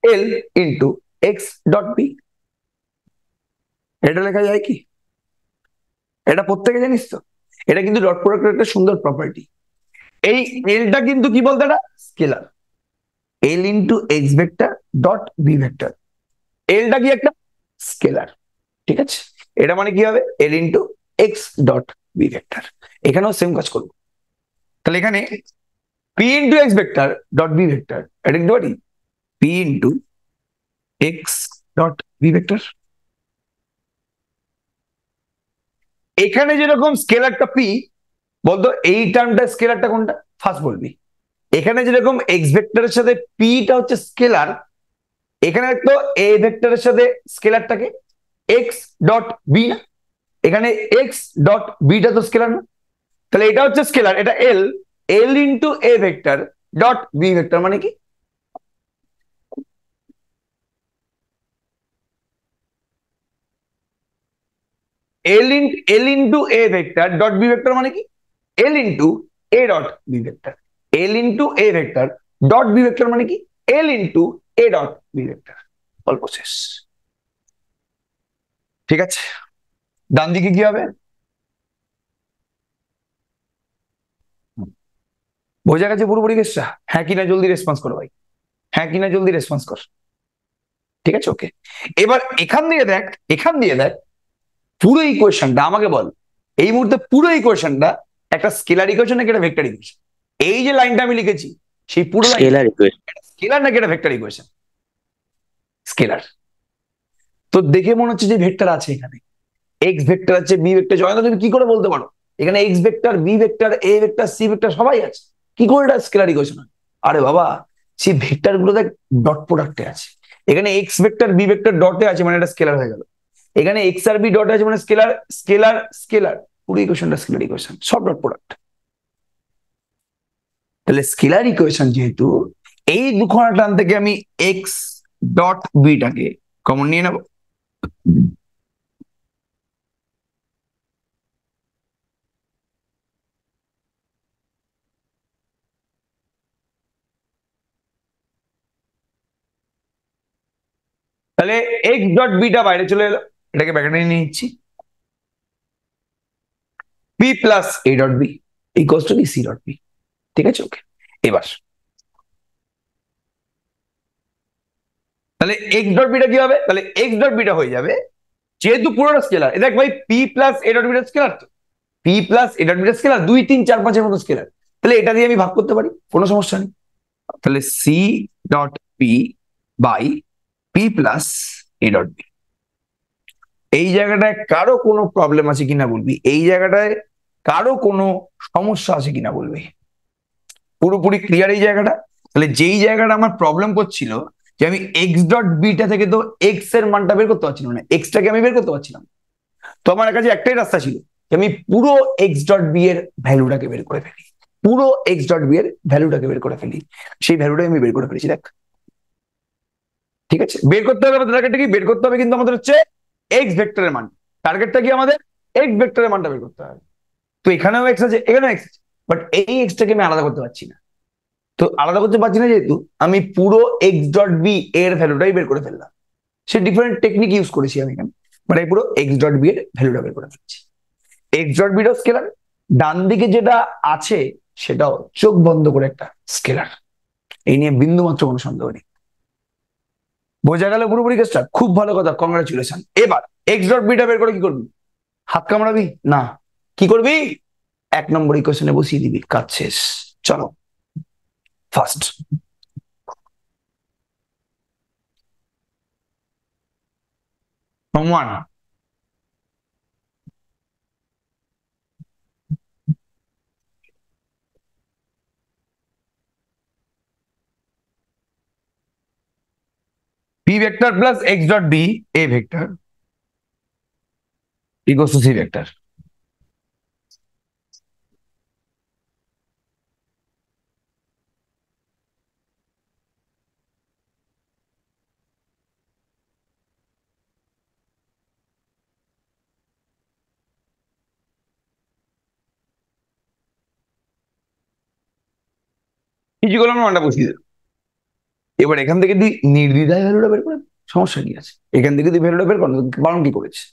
L into X dot B. এটা লেখা যায় কি? এটা প্রত্যেকে জানিস তো? এটা কিন্তু ডট প্রোডাক্টের একটা সুন্দর প্রপার্টি। এই এলটা কিন্তু কি বলতে, এটা scalar. L into X vector dot B vector, এলটা কি একটা স্কেলার। ঠিক আছে? এটা মানে কি হবে? L into X dot B vector. এখানেও সেম কাজ করবো। তাহলে এখানে P into X vector dot B vector, এটা লিখতে পারি P into X dot B vector. এখানে যেরকম স্কেলারটা পি, বলতো এই টার্মটা স্কেলারটা কোনটা ফার্স্ট বলবি। এখানে যেরকম এক্স ভেক্টরের সাথে পিটা হচ্ছে স্কেলার, এখানে তো এ ভেক্টরের সাথে স্কেলারটাকে এক্স ডট বি না, এখানে এক্স ডট বিটা তো স্কেলার না, তাহলে এটা হচ্ছে স্কেলার, এটা L, L into A vector dot B vector মানে কি? L into A vector dot B vector মানে কি? L into A dot B vector. L into A vector dot B vector মানে কি? L into A dot B vector. অল্প শেষ। ঠিক আছে, ডান দিকে কি হবে? বোঝা গেছে পুরোপুরি কেসটা? হ্যাঁ কিনা জলদি রেসপন্স করো ভাই, হ্যাঁ কিনা জলদি রেসপন্স কর। ঠিক আছে, ওকে। এবার এখান দিয়ে দেখ পুরো ইকুয়েশনটা আমাকে বল, এই মুহূর্তে পুরো ইকুয়েশনটা একটা স্কেলার ইকুয়েশন নাকি একটা ভেক্টর ইকুয়েশন? এই যে লাইনটা আমি লিখেছি সেই পুরো লাইন স্কেলার ইকুয়েশন। স্কেলার নাকি একটা ভেক্টর ইকুয়েশন? স্কেলার। তো দেখে মনে হচ্ছে যে ভেক্টর আছে এখানে, এক্স ভেক্টর আছে, বি ভেক্টর, জয়না তুমি কি করে বলতে পারো এখানে X vector, B vector, A vector, C vector সবাই আছে, কি করে এটা স্কেলার ইকুয়েশন হয়? আরে বাবা, সেই ভেক্টর গুলো দেখ ডট প্রোডাক্টে আছে, এখানে এক্স ভেক্টর বি ভেক্টর ডটে আছে মানে এটা স্কেলার হয়ে গেল, এখানে এক্স আর বি ডটে আছে মানে স্কেলার স্কেলার স্কেলার, পুরো ইকুয়েশনটা স্কেলার ইকুয়েশন, সব ডট প্রোডাক্ট। তাহলে স্কেলার ইকুয়েশন যেহেতু, এই দুখানা টান থেকে আমি এক্স ডট বিটাকে কমন নিয়ে নেব। তাহলে এক্স ডট বিটা বাইরে চলে এলো, এটাকে ব্র্যাকেটে নিয়ে নিচ্ছি, P plus A dot B equals to C dot B. ঠিক আছে, ওকে। এবার তাহলে এক্স ডট বিটা কি হবে, তাহলে এক্স ডট বিটা হয়ে যাবে, যেহেতু পুরোটা স্কেলার, দেখ ভাই পি প্লাস এ ডট বিটা স্কেলার, তো পি প্লাস এ ডট বিটা স্কেলার 2 3 4 5 এর মতো স্কেলার, তাহলে এটা দিয়ে আমি ভাগ করতে পারি, কোনো সমস্যা নেই। তাহলে C dot P by P plus A dot B. এই জায়গাটায় কারো কোনো প্রবলেম আছে কিনা বলবি, এই জায়গাটায় কারো কোনো সমস্যা আছে কিনা বলবি, পুরোপুরি ক্লিয়ার এই জায়গাটা? তাহলে যেই জায়গাটা আমার প্রবলেম করছিল যে আমি এক্স ডট বিটা থেকে তো এক্স এর মানটা বের করতে পারছিলাম না, এক্সটাকে আমি বের করতে পারছিলাম, তো আমার কাছে একটাই রাস্তা ছিল যে আমি পুরো এক্স ডট বি এর ভ্যালুটাকে বের করে ফেলি, পুরো এক্স ডট বি এর ভ্যালুটাকে বের করে ফেলি, সেই ভ্যালুটাই আমি বের করে ফেলেছি, দেখ। ঠিক আছে, বের করতে হবে, টার্গেটটা কি বের করতে হবে, কিন্তু আমাদের হচ্ছে এক্স ভেক্টরের মান, টার্গেটটা কি আমাদের এক্স ভেক্টরের মানটা বের করতে হবে। তো এখানেও এক্স আছে, এখানেও এক্স আছে, বাট এই এক্সটাকে আমি আলাদা করতে পারছি না, তো আলাদা করতে পারছি না যেহেতু আমি পুরো এক্স ডট বি এর ভ্যালুটাই বের করে ফেললাম, সে ডিফারেন্ট টেকনিক ইউজ করেছি আমি এখানে, মানে পুরো এক্স ডট বি এর ভ্যালুটা বের করে ফেলছি। এক্স ডট বিটাও স্কেলার, ডান দিকে যেটা আছে সেটাও চোখ বন্ধ করে একটা স্কেলার, এই নিয়ে বিন্দু মাত্র কোনো সন্দেহ নেই। বোঝা গেল পুরোপুরি কেসটা? খুব ভালো কথা, কংগ্রাচুলেশন। এবার এক্স ডট বিটা বের করে কি করবি, হাত কামড়াবি না, কি করবি, 1 নম্বর ইকুয়েশনে বসিয়ে দিবি, কাজ শেষ। চলো first, one, p vector plus x dot b a vector equals to c vector। কিছু করলাম না, মানটা বসিয়ে দিল। এবার এখান থেকে তুই নির্দ্বিধায় ভ্যালুটা বের করে, সমস্যা কি আছে, এখান থেকে তুই ভ্যালুটা বের কর, বারণ কি করেছিস?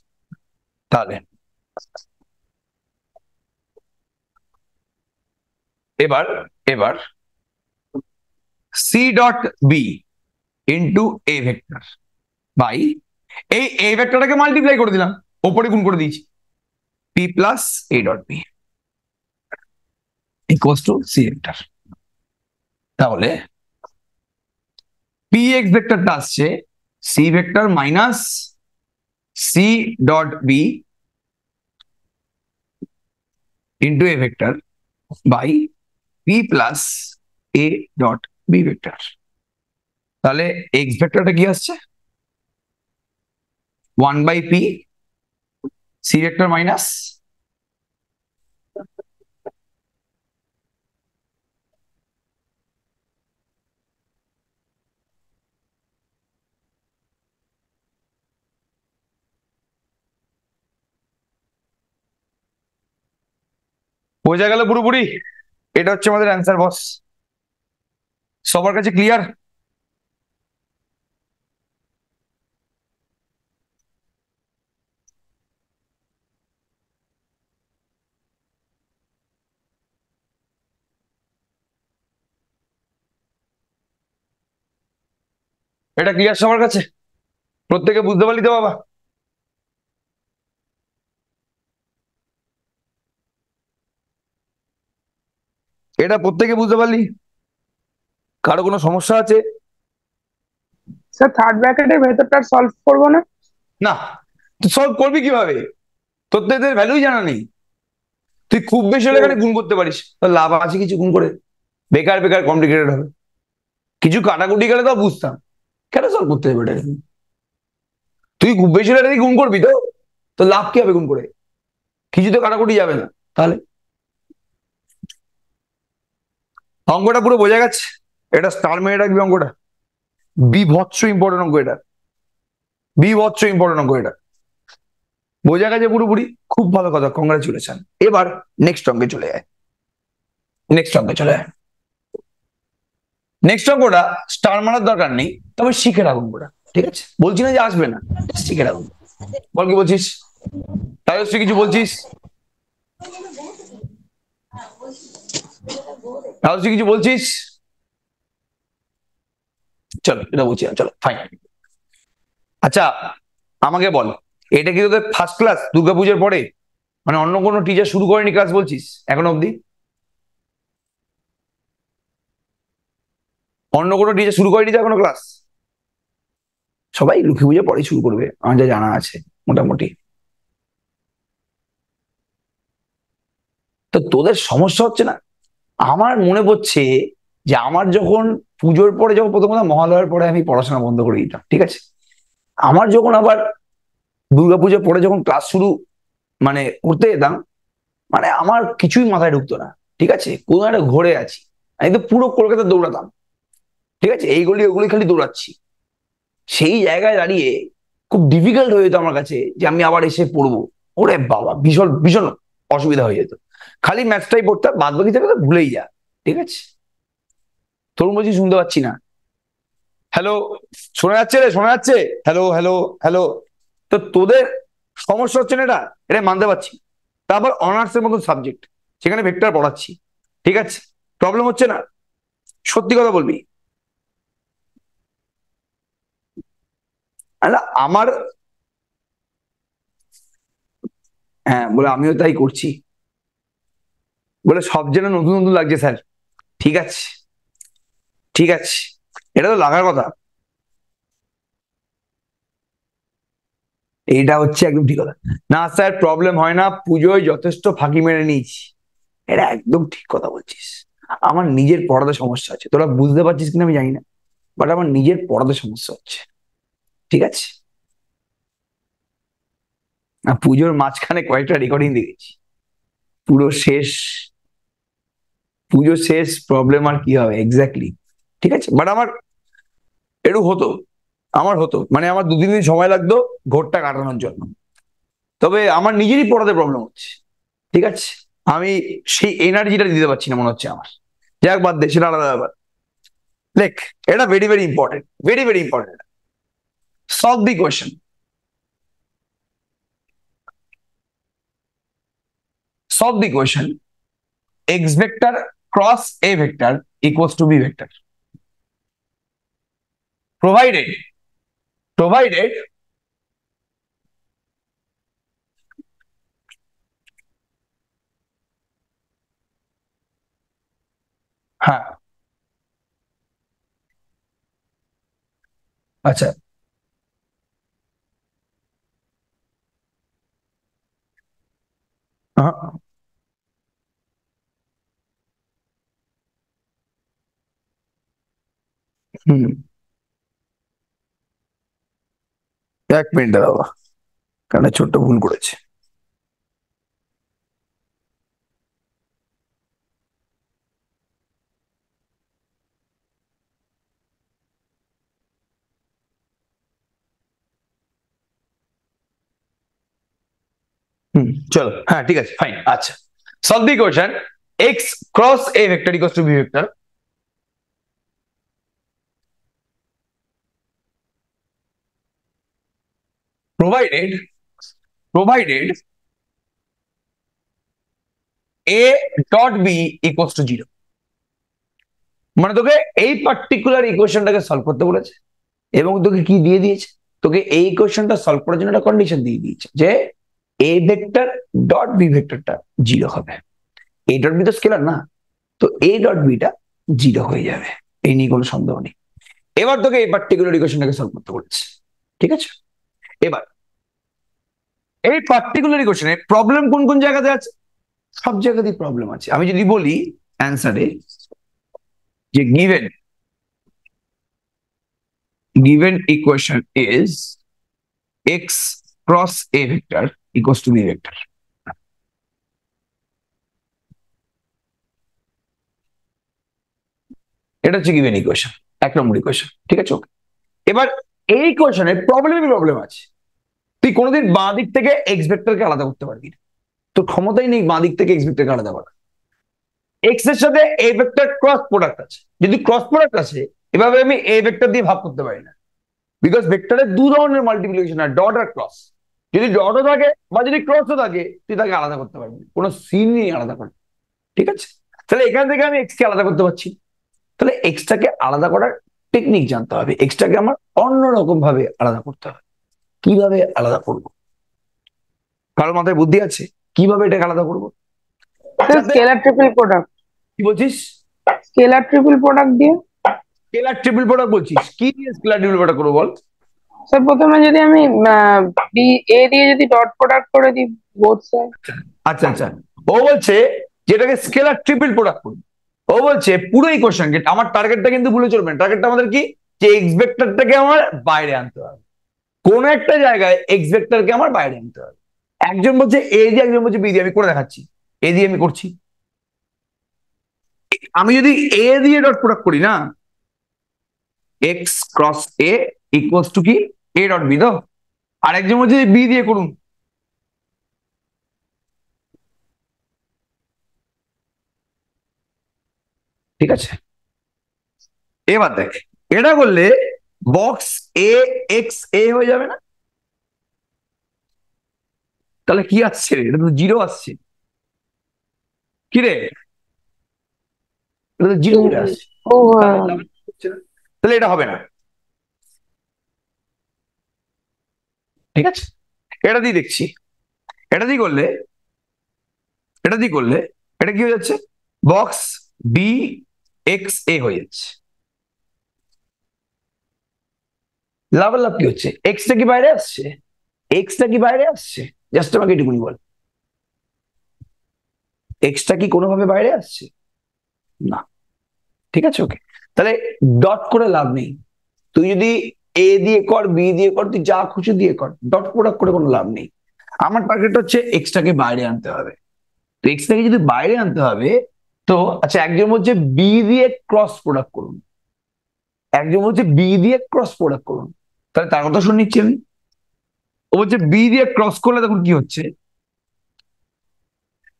তাহলে এবার এবার C dot B into A vector by, এই এ ভেক্টরটাকে মাল্টিপ্লাই করে দিলাম, ওপরে গুণ করে দিয়েছি, P plus A dot B equals to C vector. তাহলে পি এক্স ভেক্টরটা আসছে C vector minus C dot B into A vector by P plus A dot B vector. তাহলে এক্স ভেক্টরটা কি আসছে, 1/p সি ভেক্টর মাইনাস, বোঝা গেল পুরোপুরি? এটা হচ্ছে আমাদের অ্যান্সার বস, সবার কাছে ক্লিয়ার? এটা ক্লিয়ার সবার কাছে? প্রত্যেকে বুঝতে পারলি তো বাবা? এটা প্রত্যেকে বুঝতে পারলি? কারো কোনো সমস্যা আছে? স্যার থার্ড ব্র্যাকেটের ভেতরটা সলভ করবো না? না, তুই সলভ করবি কিভাবে, তোর তো এদের ভ্যালুই জানা নেই। তুই খুব বেশি হলে এখানে গুণ করতে পারিস, তোর লাভ আছে কিছু গুণ করে? বেকার বেকার কমপ্লিকেটেড হবে, কিছু কাটাকুটি গেলে তো বুঝতাম, কেন সলভ করতে হবে এটা? তুই খুব বেশি এটা গুণ করবি তো, তো লাভ কি হবে গুণ করে? কিছু তো কাটাকুটি যাবে না। তাহলে অঙ্কটা পুরো বোঝা গেছে? এটা স্টার মেরে রাখবি অঙ্কটা, বিভৎস ইম্পর্টেন্ট অঙ্ক এটা, বিভৎস ইম্পর্টেন্ট অঙ্ক এটা। বোঝা গেছে পুরোপুরি? খুব ভালো কথা, কংগ্রাচুলেশন। এবার নেক্সট অঙ্কে চলে যায়, নেক্সট অঙ্কে চলে যায়। নেক্সট অঙ্কটা স্টার মারার দরকার নেই, তবে শিখে রাখুন ওটা, ঠিক আছে? বলছি না যে আসবে না, শিখে রাখুন। বল কি বলছিস তুই, কিছু বলছিস? তুই কিছু বলছিস? চলো এটা বলছি, চলো ফাইন। আচ্ছা আমাকে বল, এটা কি তোদের ফার্স্ট ক্লাস দুর্গাপুজোর পরে? মানে অন্য কোনো টিচার শুরু করেনি ক্লাস বলছিস এখন অব্দি? অন্য কোনো টিচার শুরু করেনি তো এখনো ক্লাস? সবাই লক্ষ্মী পুজোর পরে শুরু করবে আমার যা জানা আছে মোটামুটি। তো তোদের সমস্যা হচ্ছে না? আমার মনে পড়ছে যে আমার যখন পুজোর পরে, যখন প্রথম কথা মহালয়ার পরে আমি পড়াশোনা বন্ধ করে দিতাম, ঠিক আছে? আমার যখন আবার দুর্গাপুজোর পরে যখন ক্লাস শুরু মানে করতে যেতাম, মানে আমার কিছুই মাথায় ঢুকতো না, ঠিক আছে? কোনো একটা ঘোরে আছি, আমি তো পুরো কলকাতা দৌড়াতাম, ঠিক আছে? এই গলি ওগুলি খালি দৌড়াচ্ছি। সেই জায়গায় দাঁড়িয়ে খুব ডিফিকাল্ট হয়ে যেত আমার কাছে যে আমি আবার এসে পড়বো। ওরে বাবা, ভীষণ ভীষণ অসুবিধা হয়ে যেত। খালি ম্যাথটাই পড়তাম, বাদ বাকি থেকে তো ভুলেই যা, ঠিক আছে? তোর বলছি শুনতে পাচ্ছি না। হ্যালো, শোনা যাচ্ছে রে? শোনা যাচ্ছে? Hello hello hello. তো তোদের সমস্যা হচ্ছে না, এটা এটা মানতে পারছি। তারপর অনার্স এর মতন সাবজেক্ট, সেখানে ভেক্টর পড়াচ্ছি, ঠিক আছে? প্রবলেম হচ্ছে না? সত্যি কথা বলবি? আরে আমার, হ্যাঁ বলে আমিও তাই করছি, বলে সব যেন নতুন নতুন লাগছে স্যার। ঠিক আছে, ঠিক আছে, এটা তো লাগার কথা। এইটা হচ্ছে একদম ঠিক কথা। না স্যার প্রবলেম হয় না, পুজোয় যথেষ্ট ফাঁকি মেরে নিয়েছি। এটা একদম ঠিক কথা বলছিস। আমার নিজের পড়াতে সমস্যা আছে, তোরা বুঝতে পারছিস কিনা আমি জানি না, বাট আমার নিজের পড়াতে সমস্যা হচ্ছে, ঠিক আছে? আর পুজোর মাঝখানে কয়েকটা রেকর্ডিং দেখেছি, পুরো শেষ, পুজো শেষ, প্রবলেম আর কি হবে এক্স্যাক্টলি, ঠিক আছে? বাট আমার একটু হতো, আমার হতো মানে আমার 2-3 দিন সময় লাগতো ঘোরটা কাটানোর জন্য। তবে আমার নিজেরই পড়াতে প্রবলেম হচ্ছে, ঠিক আছে? আমি সেই এনার্জিটা দিতে পারছি না মনে হচ্ছে আমার। যাক বাদ দে, সেটা আলাদা ব্যাপার। লেখ, এটা very very important, very very important. Solve the question. Solve the question. X vector cross A vector equals to B vector. Provided, provided হ্যাঁ আচ্ছা, হ্যাঁ, হুম, 1 মিনিট দাঁড়াবা, কারণ ছোট্ট ভুল করেছে। হুম, চলো হ্যাঁ ঠিক আছে ফাইন। আচ্ছা, solve the question. X cross A vector equals to B vector. Provided A dot B equals to 0. মানে তোকে এই পার্টিকুলার ইকুয়েশনটাকে সলভ করতে বলেছে, এবং তোকে কি দিয়ে দিয়েছে? তোকে এই ইকুয়েশনটা সলভ করার জন্য একটা কন্ডিশন দিয়ে দিয়েছে যে এ ভেক্টর ডট বি ভেক্টরটা 0 হবে। এ ডট বি তো স্কেলার না, তো এ ডট বিটা 0 হয়ে যাবে, এই নিয়ে কোনো সন্দেহ নেই। এবার তোকে এই পার্টিকুলার ইকুয়েশনটাকে সলভ করতে বলেছে, ঠিক আছে? এবার এই পার্টিকুলার ইকুয়েশনে প্রবলেম কোন কোন জায়গাতে আছে? সব জায়গাতেই প্রবলেম আছে। আমি যদি বলি অ্যান্সারে যে given given equation is x cross a vector equals to b vector. এটা হচ্ছে given equation, 1 নম্বর ইকুয়েশন, ঠিক আছে? ওকে, এবার এই ইকুয়েশনে প্রবলেম আছে। তুই কোনোদিন বাঁ দিক থেকে এক্স ভেক্টরকে আলাদা করতে পারবি না, তোর ক্ষমতাই নেই বাঁ দিক থেকে এক্স ভেক্টরকে আলাদা করা। এক্স এর সাথে এ ভেক্টর ক্রস প্রোডাক্ট আছে, যদি ক্রস প্রোডাক্ট আছে এভাবে আমি এ ভেক্টর দিয়ে ভাগ করতে পারি না, বিকজ ভেক্টরের দু ধরনের মাল্টিপ্লিকেশন হয়, ডট আর ক্রস। যদি ডটও থাকে বা যদি ক্রসও থাকে তুই তাকে আলাদা করতে পারবি না, কোনো সিন নিয়ে আলাদা করবি, ঠিক আছে? তাহলে এখান থেকে আমি এক্স কে আলাদা করতে পারছি, তাহলে এক্সটাকে আলাদা করার টেকনিক জানতে হবে, এক্সটাকে আমার অন্যরকম ভাবে আলাদা করতে হবে। কিভাবে আলাদা করবো? কারো মাথায় বুদ্ধি আছে কিভাবে এটাকে আলাদা করবো? Scalar triple product. কি বলছিস? স্কেলার ট্রিপল প্রোডাক্ট দিয়ে। স্কেলার ট্রিপল প্রোডাক্ট বলছিস? কি দিয়ে স্কেলার ট্রিপল প্রোডাক্ট করবো বল? স্যার প্রথমে যদি আমি বি এ দিয়ে যদি ডট প্রোডাক্ট করে দিই বোথ সাইড। আচ্ছা আচ্ছা, ও বলছে যেটাকে স্কেলার ট্রিপল প্রোডাক্ট করবো। ও বলছে পুরো ইকুয়েশন, আমার টার্গেটটা কিন্তু ভুলে চলবে না, টার্গেটটা আমাদের কি, যে এক্স ভেক্টরটাকে আমার বাইরে আনতে হবে, কোন একটা জায়গায় এক্স ভেক্টরকে আমার বাইরে আনতে হবে। একজন বলছে এ দিয়ে, একজন বলছে বি দিয়ে, আমি করে দেখাচ্ছি। এ দিয়ে আমি করছি, আমি যদি এ দিয়ে ডট প্রোডাক্ট করি না, x cross A equals two কি এ ডট বি, তো আরেকজন বলছে বি দিয়ে করুন। ঠিক আছে, এবার দেখ এটা করলে বক্স এ এক্স এ হয়ে যাবে না? তাহলে কি আসছে রে? এটা তো জিরো আসছে। কি রে, এটা তো জিরো চলে আসছে। ও তাহলে এটা হবে না, ঠিক আছে? এটা দিয়ে দেখছি, এটা দিয়ে করলে, এটা দিয়ে করলে এটা কি হয়ে যাচ্ছে, বক্স বি এক্স এ হয়ে যাচ্ছে। লাভ কি হচ্ছে, এক্সটা কি বাইরে আসছে? এক্সটা কি বাইরে আসছে? জাস্ট আমাকে এটুকুনি বল, এক্সটা কি কোনোভাবে বাইরে আসছে? না, ঠিক আছে? ওকে, তাহলে ডট করে লাভ নেই, তুই যদি এ দিয়ে কর বি দিয়ে কর, তুই যা খুশি দিয়ে কর, ডট প্রোডাক্ট করে কোনো লাভ নেই। আমার টার্গেট হচ্ছে এক্সটাকে বাইরে আনতে হবে। তো এক্সটাকে যদি বাইরে আনতে হবে, তো আচ্ছা একজন বলছে বি দিয়ে ক্রস প্রোডাক্ট করুন, একজন বলছে বি দিয়ে ক্রস প্রোডাক্ট করুন, তাহলে তার কথা শুনে নিচ্ছি আমি। ও বলছে বি দিয়ে ক্রস করলে তখন কি হচ্ছে,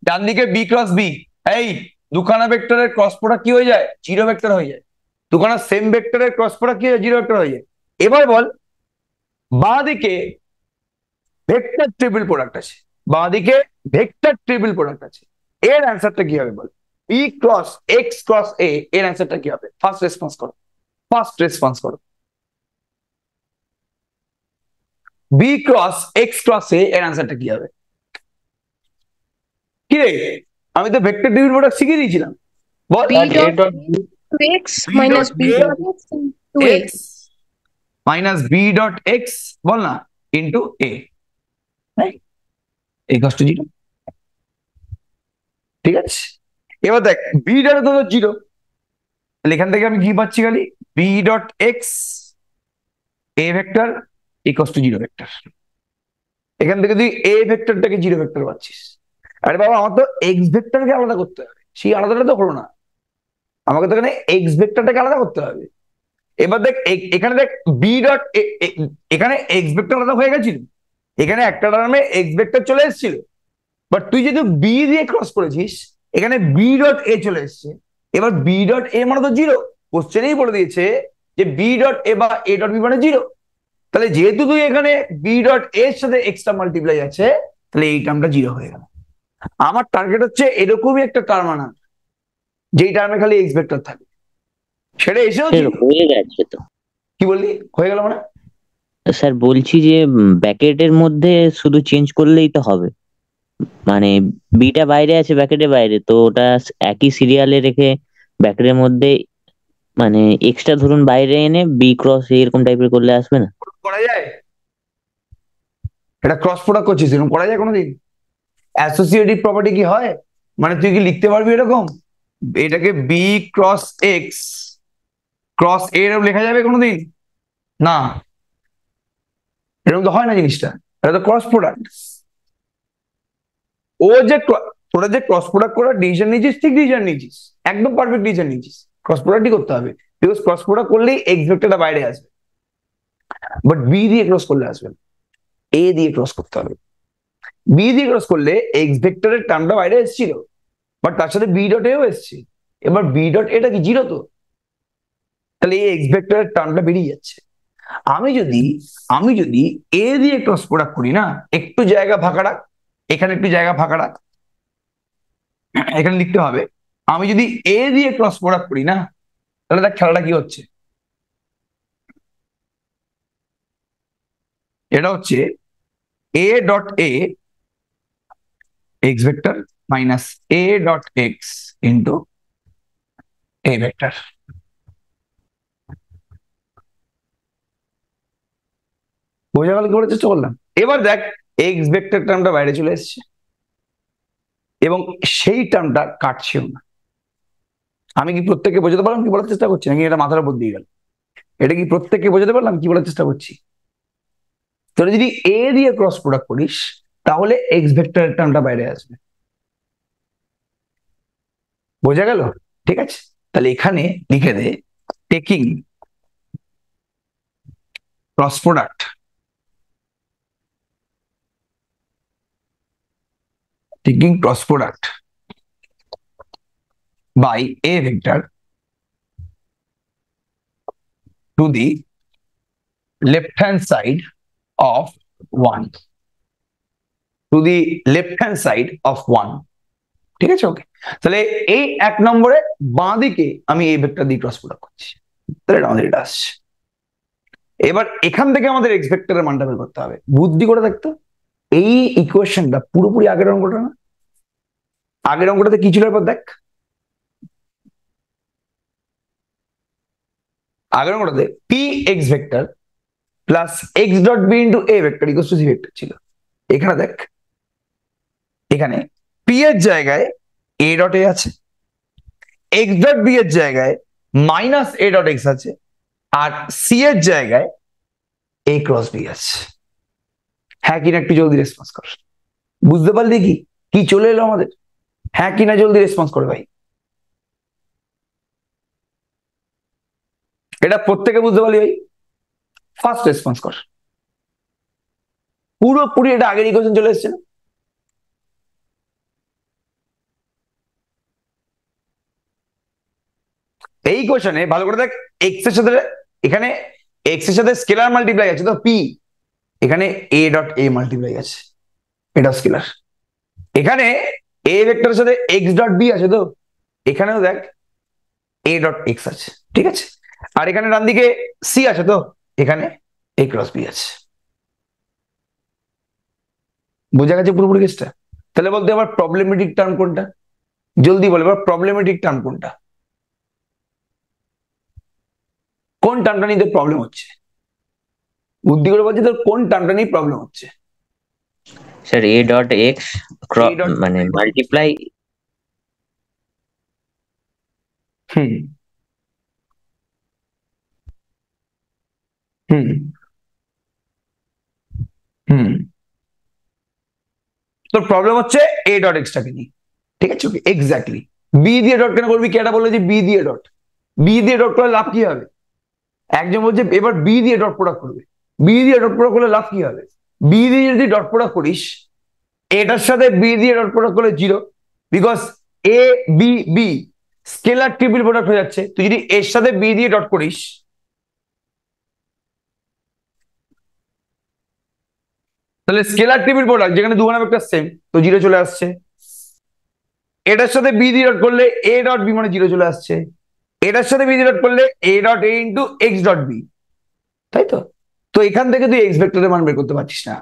ডান দিকে বি ক্রস বি, এই দুখানা ভেক্টরের ক্রস প্রোডাক্ট কি হয়ে যায়, জিরো ভেক্টর হয়ে যায়। দুখানা সেম ভেক্টরের ক্রস প্রোডাক্ট কি হয়, জিরো ভেক্টর হয়ে যায়। এবার বল বাঁ দিকে ভেক্টর ট্রিপল প্রোডাক্ট আছে, বাঁ দিকে ভেক্টর ট্রিপল প্রোডাক্ট আছে, এর অ্যান্সারটা কি হবে বল? বি ক্রস এক্স ক্রস এ, এর অ্যান্সারটা কি হবে? ফার্স্ট রেসপন্স করো, ফার্স্ট রেসপন্স করো। বি ক্রস এক্স ক্রস এ, এর অ্যান্সারটা কি হবে? কি রে, আমি তো ভেক্টর ট্রিপল প্রোডাক্ট শিখিয়ে দিয়েছিলাম, বল। B এ dot ডট x minus B dot x into A. X minus B dot X, বল না, into A, equals to zero, ঠিক আছে? এবার দেখ বি ডট তো জিরো, তাহলে এখান থেকে আমি কি পাচ্ছি, খালি B dot X A vector equals to zero vector. এখান থেকে তুই এ ভেক্টরটাকে জিরো ভেক্টর পাচ্ছিস। আরে বাবা আমার তো এক্স ভেক্টরকে আলাদা করতে হবে, সেই আলাদাটা তো হলো না, আমাকে তো এখানে এক্স ভেক্টরটাকে আলাদা করতে হবে। এবার দেখ এখানে দেখ বি ডট, এখানে এক্স ভেক্টর আলাদা হয়ে গেছিল, এখানে একটা টার্মে এক্স ভেক্টর চলে এসেছিল, বাট তুই যেহেতু বি দিয়ে ক্রস করেছিস, এখানে বি ডট এ চলে এসছে। এবার বি ডট এ মানে তো জিরো, কোশ্চেনেই বলে দিয়েছে যে বি ডট এ বা এ ডট বি মানে জিরো। তাহলে যেহেতু তুই এখানে বি ডট এর সাথে এক্সট্রা মাল্টিপ্লাই আছে, তাহলে এই টার্মটা জিরো হয়ে গেল। আমার টার্গেট হচ্ছে এরকমই একটা টার্ম আনা, যেই টার্মে খালি এক্স ভেক্টর থাকে, সেটা এসেও স্যার হয়ে গেছে তো। কি বললি হয়ে গেল মানে? স্যার বলছি যে ব্যাকেটের মধ্যে শুধু চেঞ্জ করলেই তো হবে, মানে বিটা বাইরে আছে ব্যাকেটের বাইরে, তো ওটা একই সিরিয়ালে রেখে ব্যাকেটের মধ্যে মানে এক্সট্রা ধরুন বাইরে এনে বি ক্রস এরকম টাইপের করলে আসবে না? করা যায়, এটা ক্রস প্রোডাক্ট করছিস, এরকম করা যায় কোনোদিন? অ্যাসোসিয়েটিভ প্রপার্টি কি হয়, মানে তুই কি লিখতে পারবি এরকম, এটাকে বি ক্রস এক্স ক্রস এ এরকম লেখা যাবে কোনোদিন? না, এরকম তো হয় না জিনিসটা, এটা তো ক্রস প্রোডাক্ট। ও যে তোরা যে ক্রস প্রোডাক্ট করার ডিসিশন নিয়েছিস, ঠিক ডিসিশন নিয়েছিস, একদম পারফেক্ট ডিসিশন নিয়েছিস, ক্রস প্রোডাক্টই করতে হবে, বিকজ ক্রস প্রোডাক্ট করলেই এক্স ভেক্টরটা বাইরে আসবে, বাট বি দিয়ে ক্রস করলে আসবে না, এ দিয়ে ক্রস করতে হবে। বি দিয়ে ক্রস করলে এক্স ভেক্টরের টার্মটা বাইরে এসেছিল, বাট তার সাথে বি ডট এও এসছে, এবার বি ডট এটা কি জিরো, তো তাহলে এই এক্স ভেক্টরের টার্মটা বেরিয়ে যাচ্ছে। আমি যদি এ দিয়ে ক্রস প্রোডাক্ট করি না, একটু জায়গা ফাঁকা রাখ, এখানে একটু জায়গা ফাঁকা রাখ, এখানে লিখতে হবে, আমি যদি এ দিয়ে ক্রস প্রোডাক্ট করি না, তাহলে দেখ খেলাটা কি হচ্ছে, এটা হচ্ছে এ dot A x vector minus A dot x into A vector. বোঝা গেল কি বলার চেষ্টা করলাম? এবার দেখ এক্স ভেক্টর টার্মটা বাইরে চলে এসেছে এবং সেই টার্মটা কাটছেও না। আমি কি প্রত্যেককে বোঝাতে পারলাম কি বলার চেষ্টা করছি, নাকি এটা মাথার উপর দিয়ে গেল? এটা কি প্রত্যেককে বোঝাতে পারলাম কি বলার চেষ্টা করছি? তোরা যদি এ দিয়ে ক্রস প্রোডাক্ট করিস, তাহলে এক্স ভেক্টরের টার্মটা বাইরে আসবে। বোঝা গেল? ঠিক আছে, তাহলে এখানে লিখে দে taking cross product by a vector to the left hand side of 1, to the left hand side of 1। ঠিক আছে, ওকে। তাহলে এই এক নম্বরে বাঁ দিকে আমি এই ভেক্টর দিয়ে ক্রস প্রোডাক্ট করছি, তাহলে আমাদের এটা আসছে। এবার এখান থেকে আমাদের এক্স ভেক্টরের মানটা বের করতে হবে। বুদ্ধি করে দেখতো, এই ইকুয়েশনটা পুরোপুরি আগের অঙ্কটা না? আগের অঙ্কটাতে কি ছিল এবার দেখ, আগের অঙ্কটাতে P X vector plus X dot B into A vector equal to C vector ছিল। এখানে দেখ, এখানে পি এর জায়গায় এ ডট এ আছে, এক্স ডট বি এর জায়গায় মাইনাস এ ডট এক্স আছে, আর সি এর জায়গায় এ ক্রস বি আছে। হ্যাঁ কিনা একটু জলদি রেসপন্স কর। বুঝতে পারলি কি কি চলে এলো আমাদের? হ্যাঁ কিনা জলদি রেসপন্স করে ভাই। এটা প্রত্যেকে বুঝতে পারলি ভাই? ফার্স্ট রেসপন্স কর। পুরোপুরি এটা আগের ইকুয়েশন চলে এসছে না? এই কোশ্চেনে ভালো করে দেখ, এক্স এর সাথে এখানে এক্স এর সাথে স্কেলার মাল্টিপ্লাই আছে তো পি, এখানে এ ডট এ মাল্টিপ্লাই আছে, এটা স্কেলার। এখানে এ ভেক্টরের সাথে এক্স ডট বি আছে তো, এখানেও দেখ এ ডট এক্স আছে। ঠিক আছে, আর এখানে ডান দিকে সি আছে তো, এখানে এ ক্রস বি আছে। বোঝা গেছে পুরোপুরি কেসটা? তাহলে বলতে আবার প্রবলেমেটিক টার্ম কোনটা? জলদি বলে, এবার প্রবলেমেটিক টার্ম কোনটা? কোন টার্মটা নিয়ে প্রবলেম হচ্ছে? বুদ্ধি করে বলছি, তোর কোন টার্মটা নিয়ে প্রবলেম হচ্ছে? স্যার এ ডট এক্স মানে মাল্টিপ্লাই। হুম হুম হুম তোর প্রবলেম হচ্ছে এ ডট এক্সটাকে নিয়ে। ঠিক আছে, ওকে, এক্স্যাক্টলি। বি দিয়ে ডট কেন করবি? কেটা বললো যে বি দিয়ে ডট, বি দিয়ে ডট করলে লাভ কি হবে? একজন বলছে এবার বি দিয়ে ডট প্রোডাক্ট করবে, বি দিয়ে ডট প্রোডাক্ট করলে লাভ কি হবে? বি দিয়ে যদি ডট প্রোডাক্ট করিস, এটার সাথে বি দিয়ে ডট প্রোডাক্ট করলে zero, because A B B scalar triple product হয়ে যাচ্ছে। তুই যদি এর সাথে বি দিয়ে ডট করিস, তাহলে স্কেলার ট্রিপল প্রোডাক্ট যেখানে দুখানা ভেক্টর সেম, তো জিরো চলে আসছে। এটার সাথে বি দিয়ে ডট করলে এ ডট বি মানে জিরো চলে আসছে। এটার সাথে বি দিয়ে ডট করলে A dot A into X dot B, তাই তো? তো এখান থেকে তুই এক্স ভেক্টরের মান বের করতে পারছিস না।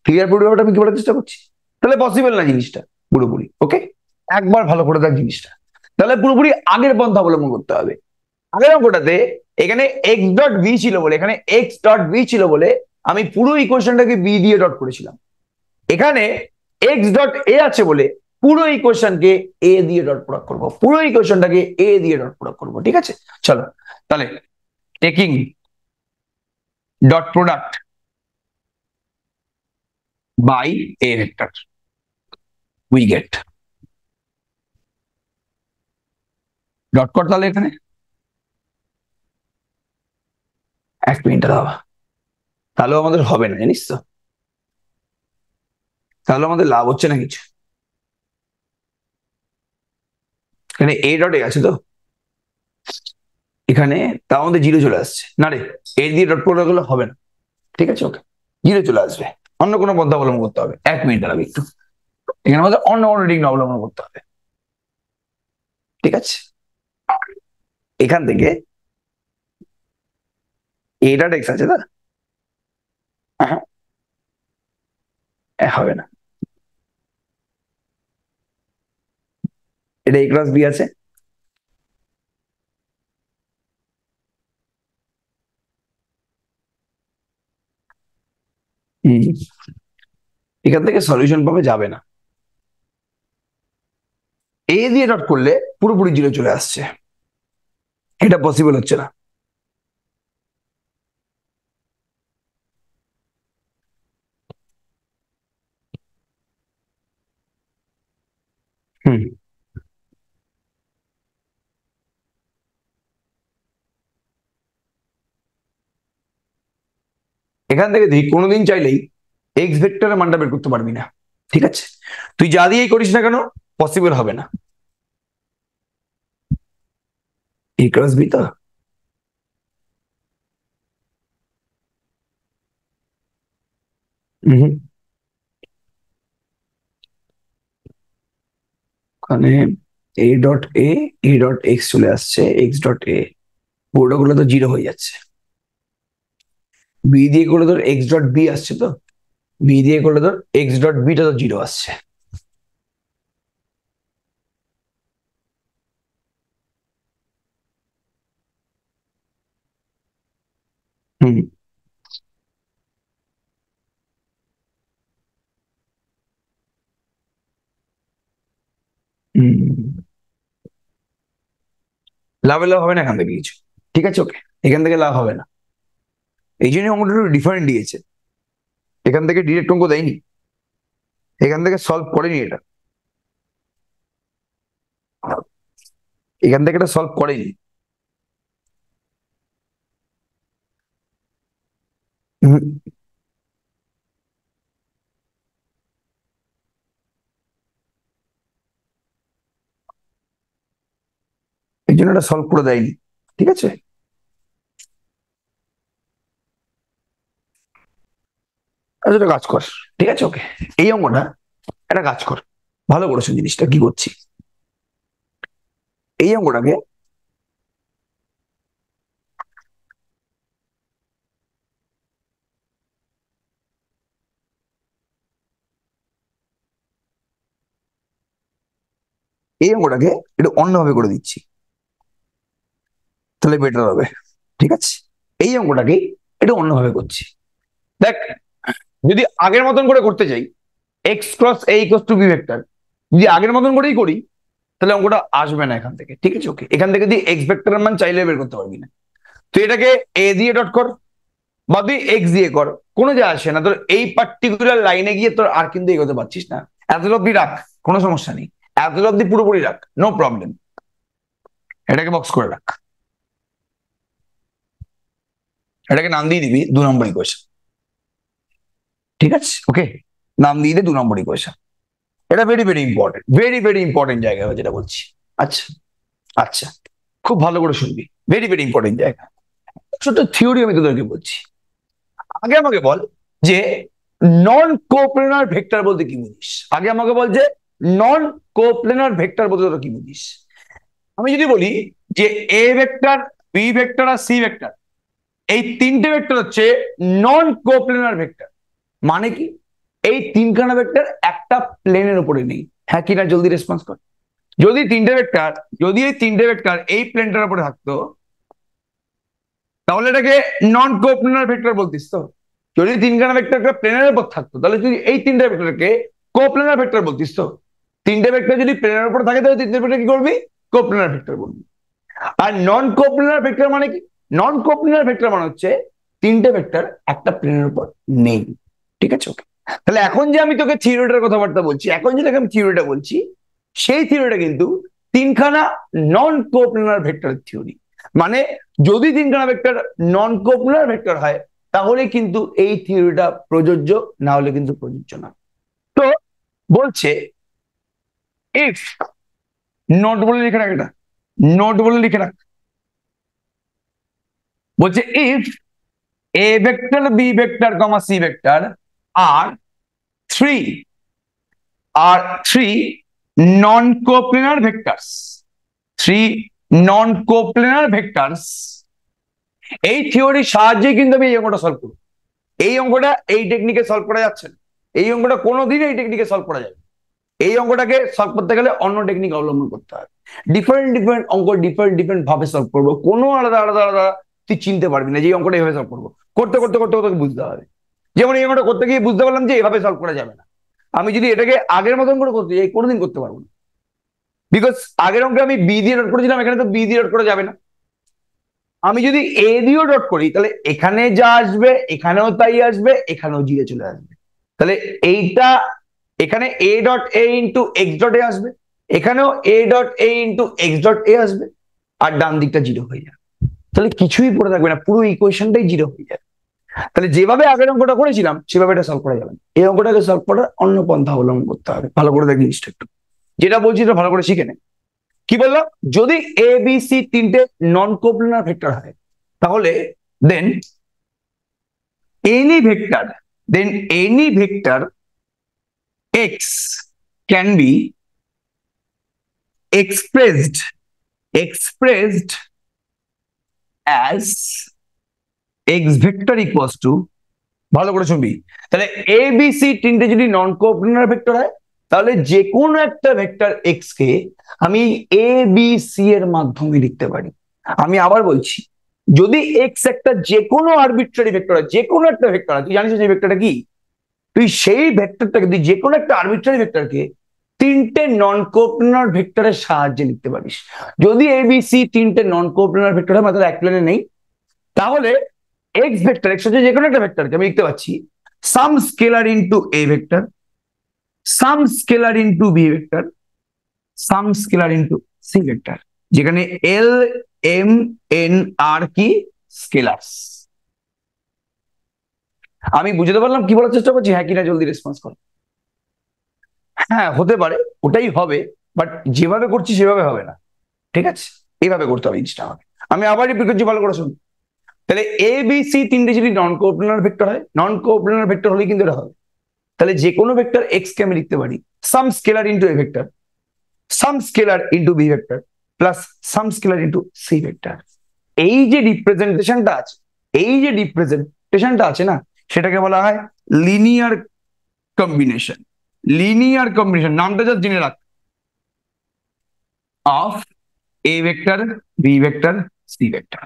ক্লিয়ার? পুরো ব্যাপারটা আমি কি বলার চেষ্টা করছি? তাহলে পসিবল না জিনিসটা পুরোপুরি। ওকে, একবার ভালো করে দেখ জিনিসটা, তাহলে পুরোপুরি আগের পন্থা অবলম্বন করতে হবে। আগের অঙ্কটাতে এখানে এক্স ডট বি ছিল বলে, এখানে এক্স ডট বি ছিল বলে আমি পুরো ইকুয়েশনটাকে বি দিয়ে ডট করেছিলাম। এখানে এক্স ডট এ আছে বলে পুরো ইকুয়েশনকে এ দিয়ে ডট প্রয়োগ করবো, পুরো ইকুয়েশনটাকে এ দিয়ে ডট প্রয়োগ করবো। ঠিক আছে, চলো তাহলে taking dot product by A vector we get dot কর তাহলে এখানে 1 মিনিট দাও, তাহলেও আমাদের হবে না জানিস তো, তাহলে আমাদের লাভ হচ্ছে না কিছু। এখানে এ ডট এ আছে তো, এখানে তার মধ্যে জিরো চলে আসছে না রে, এ দিয়ে ডট প্রোডাক্ট গুলো হবে না, ঠিক আছে ওকে, জিরো চলে আসবে, অন্য কোনো পদ্ধতি অবলম্বন করতে হবে। 1 মিনিট দাঁড়াবে একটু, এখানে আমাদের অন্য কোনো টেকনিক অবলম্বন করতে হবে, ঠিক আছে। এখান থেকে এ ডট এক্স আছে না, হ্যাঁ হবে না, এটা এ ক্রস বি আছে, এখান থেকে সলিউশন পাবে যাবে না, এ দিয়ে ডট করলে পুরোপুরি জিরো চলে আসছে, এটা পসিবল হচ্ছে না। হুম, এখান থেকে দেখি কোনোদিন চাইলেই এক্স ভেক্টরের মানটা বের করতে পারবি না, ঠিক আছে, তুই যা দিয়েই করিস না কেন পসিবল হবে না। এ ক্রস বি তো, ওখানে এ ডট এ ডট এক্স চলে আসছে, এক্স ডট এ পুরোটা করলে তো জিরো হয়ে যাচ্ছে, বি দিয়ে করলে তোর এক্স ডট বি আসছে তো, বি দিয়ে করলে তোর এক্স ডট বিটা তো জিরো আসছে। হুম, লাভ লাভ হবে না এখান থেকে কিছু, ঠিক আছে ওকে, এখান থেকে লাভ হবে না, এই জন্য অঙ্কটা একটু ডিফারেন্ট দিয়েছে, এখান থেকে ডিরেক্ট অঙ্ক দেয়নি, এখান থেকে সলভ করেনি এটা, এখান থেকে এটা সলভ করেনি। হুম, এই জন্য এটা সলভ করে দেয়নি, ঠিক আছে। আচ্ছা একটা কাজ কর, ঠিক আছে ওকে, এই অঙ্কটা একটা কাজ কর, ভালো করেছো জিনিসটা কি করছি, এই অঙ্কটাকে এই অঙ্কটাকে একটু অন্যভাবে করে দিচ্ছি, তাহলে বেটার হবে, ঠিক আছে। এই অঙ্কটাকে একটু অন্যভাবে করছি, দেখ যদি আগের মতন করে করতে চাই X cross A equals to B vector, যদি আগের মতন করেই করি তাহলে অঙ্কটা আসবে না এখান থেকে, ঠিক আছে ওকে, এখান থেকে তুই এক্স ভেক্টরের মান চাইলে বের করতে পারবি না, তুই এটাকে এ দিয়ে ডট কর বা তুই এক্স দিয়ে কর, কোনো যা আসে না, তোর এই পার্টিকুলার লাইনে গিয়ে তোর আর কিন্তু এগোতে পারছিস না, এত অব্দি রাখ কোনো সমস্যা নেই, এত অব্দি পুরোপুরি রাখ নো প্রবলেম, এটাকে বক্স করে রাখ, এটাকে নাম দিয়ে দিবি 2 নম্বর ইকুয়েশন, ঠিক আছে ওকে, নাম দিয়ে দে 2 নম্বর ইকুয়েশন, এটা very very important, very very important জায়গা যেটা বলছি। আচ্ছা আচ্ছা, খুব ভালো করে শুনবি, ভেরি ভেরি ইম্পর্টেন্ট জায়গা, ছোট থিওরি আমি তোদেরকে বলছি। আগে আমাকে বল যে নন কোপ্লেনার ভেক্টর বলতে কি বুঝিস, আগে আমাকে বল যে নন কোপ্লেনার ভেক্টর বলতে তোরা কি বুঝিস। আমি যদি বলি যে এ ভেক্টর বি ভেক্টর আর সি ভেক্টর, এই তিনটে ভেক্টর হচ্ছে নন কোপ্লেনার ভেক্টর, মানে কি এই তিনখানা ভেক্টর একটা প্লেনের উপরে নেই, হ্যাঁ কিনা জলদি রেসপন্স কর, যদি এই তিনটে ভেক্টর এই প্লেনটার উপরে থাকতো তাহলে এটাকে নন কোপ্লেনার ভেক্টর বলতিস তো, যদি তিনখানা ভেক্টর একটা প্লেনের উপর থাকতো তাহলে তুই এই তিনটে ভেক্টরকে কোপ্লেনার ভেক্টর বলতিস তো, তিনটে ভেক্টর যদি প্লেনের উপর থাকে তাহলে তিনটে ভেক্টর কি করবি কোপ্লেনার ভেক্টর বলবি। আর নন কোপ্লেনার ভেক্টর মানে কি, নন কোপ্লেনার ভেক্টর মানে হচ্ছে তিনটে ভেক্টর একটা প্লেনের উপর নেই। ঠিক আছে, ওকে। তাহলে এখন যে আমি তোকে থিওরিটার কথাবার্তা বলছি, এখন যেটাকে আমি থিওরিটা বলছি, সেই থিওরিটা কিন্তু তিনখানা নন কোপ্লেনার ভেক্টরের থিওরি। মানে যদি তিনখানা ভেক্টর নন কোপ্লেনার ভেক্টর হয় তাহলে কিন্তু এই থিওরিটা প্রযোজ্য, না হলে কিন্তু প্রযোজ্য না। তো বলছে ইফ, নোট বলে লিখে রাখ, এটা নোট বলে লিখে রাখ। বলছে if A vector B vector comma C vector are three non coplanar vectors, three non coplanar vectors, এই থিওরির সাহায্যে কিন্তু আমি এই অঙ্কটা সলভ করব। এই অঙ্কটা এই টেকনিকে সলভ করা যাচ্ছে না, এই অঙ্কটা কোনোদিন এই টেকনিকে সলভ করা যাবে। এই অঙ্কটাকে সলভ করতে গেলে অন্য টেকনিক অবলম্বন করতে হবে। ডিফারেন্ট অঙ্ক ডিফারেন্ট ভাবে সলভ করবো, কোনো আলাদা তুই চিনতে পারবি না যে এই অঙ্কটা এইভাবে সলভ করবো। করতে তোকে বুঝতে হবে। যেমন এই অঙ্কটা করতে গিয়ে বুঝতে পারলাম যে এভাবে সলভ করা যাবে না। আমি যদি এটাকে আগের মতন করে করতে যাই কোনোদিন করতে পারবো না, বিকজ আগের অঙ্কে আমি বি দিয়ে ডট করেছিলাম, এখানে তো বি দিয়ে ডট করা যাবে না। আমি যদি এ দিয়েও ডট করি তাহলে এখানে যা আসবে এখানেও তাই আসবে, এখানেও জিরে চলে আসবে। তাহলে এইটা এখানে এ dot A into X dot A আসবে, এখানেও এ dot A into X dot A আসবে, আর ডান দিকটা জিরো হয়ে যাবে। তাহলে কিছুই পড়ে থাকবে না, পুরো ইকুয়েশনটাই জিরো হয়ে যাবে। তাহলে যেভাবে আগের অঙ্কটা করেছিলাম সেভাবে এটা সলভ করা যাবে না। এই অঙ্কটাকে সলভ করার অন্য পন্থা অবলম্বন করতে হবে। ভালো করে দেখ জিনিসটা একটু, যেটা বলছি এটা ভালো করে শিখে নে। কি বললাম? যদি এ বি সি তিনটে নন কোপ্লেনার ভেক্টর হয় তাহলে than any vector x can be expressed as x vector equals to, ভালো করে শুনবি, তাহলে এ বি সি তিনটে যদি নন কোপ্লেনার ভেক্টর হয় তাহলে যে কোনো একটা ভেক্টর এক্স কে আমি এ বি সি এর মাধ্যমে লিখতে পারি। আমি আবার বলছি, যদি এক্স একটা যে কোনো আরবিট্রারি ভেক্টর হয়, যে কোনো একটা ভেক্টর হয়, তুই জানিস যে ভেক্টরটা কি, তুই সেই ভেক্টরটাকে, তুই যে কোনো একটা আরবিট্রারি ভেক্টরকে তিনটে নন কোপ্লেনার ভেক্টরের সাহায্যে লিখতে পারিস। যদি এ বি সি তিনটে নন কোপ্লেনার ভেক্টর হয়, মানে এক প্লেনে নেই, তাহলে এক্স ভেক্টর, এক্স হচ্ছে যে কোনো একটা ভেক্টরকে আমি লিখতে পাচ্ছি some scalar into A vector, some scalar into B vector, some scalar into C vector, যেখানে এল এম এন আর কি স্কেলার্স। আমি বুঝতে পারলাম কি বলার চেষ্টা করছি? হ্যাঁ কিনা জলদি রেসপন্স কর। হ্যাঁ হতে পারে, ওটাই হবে, বাট যেভাবে করছি সেভাবে হবে না। ঠিক আছে, এইভাবে করতে হবে জিনিসটা আমাকে। আমি আবার রিপিট করছি, ভালো করে শুন। তাহলে এ বি সি তিনটে যদি নন কোপ্লেনার ভেক্টর হয়, নন কোপ্লেনার ভেক্টর হলে কিন্তু এটা হবে। তাহলে যে কোনো ভেক্টর এক্স কে আমি লিখতে পারি some scalar into A vector, some scalar into B vector plus some scalar into C vector. এই যে রিপ্রেজেন্টেশনটা আছে না, সেটাকে বলা হয় লিনিয়ার কম্বিনেশন। নামটা জাস্ট জেনে রাখ, of A vector B vector C vector.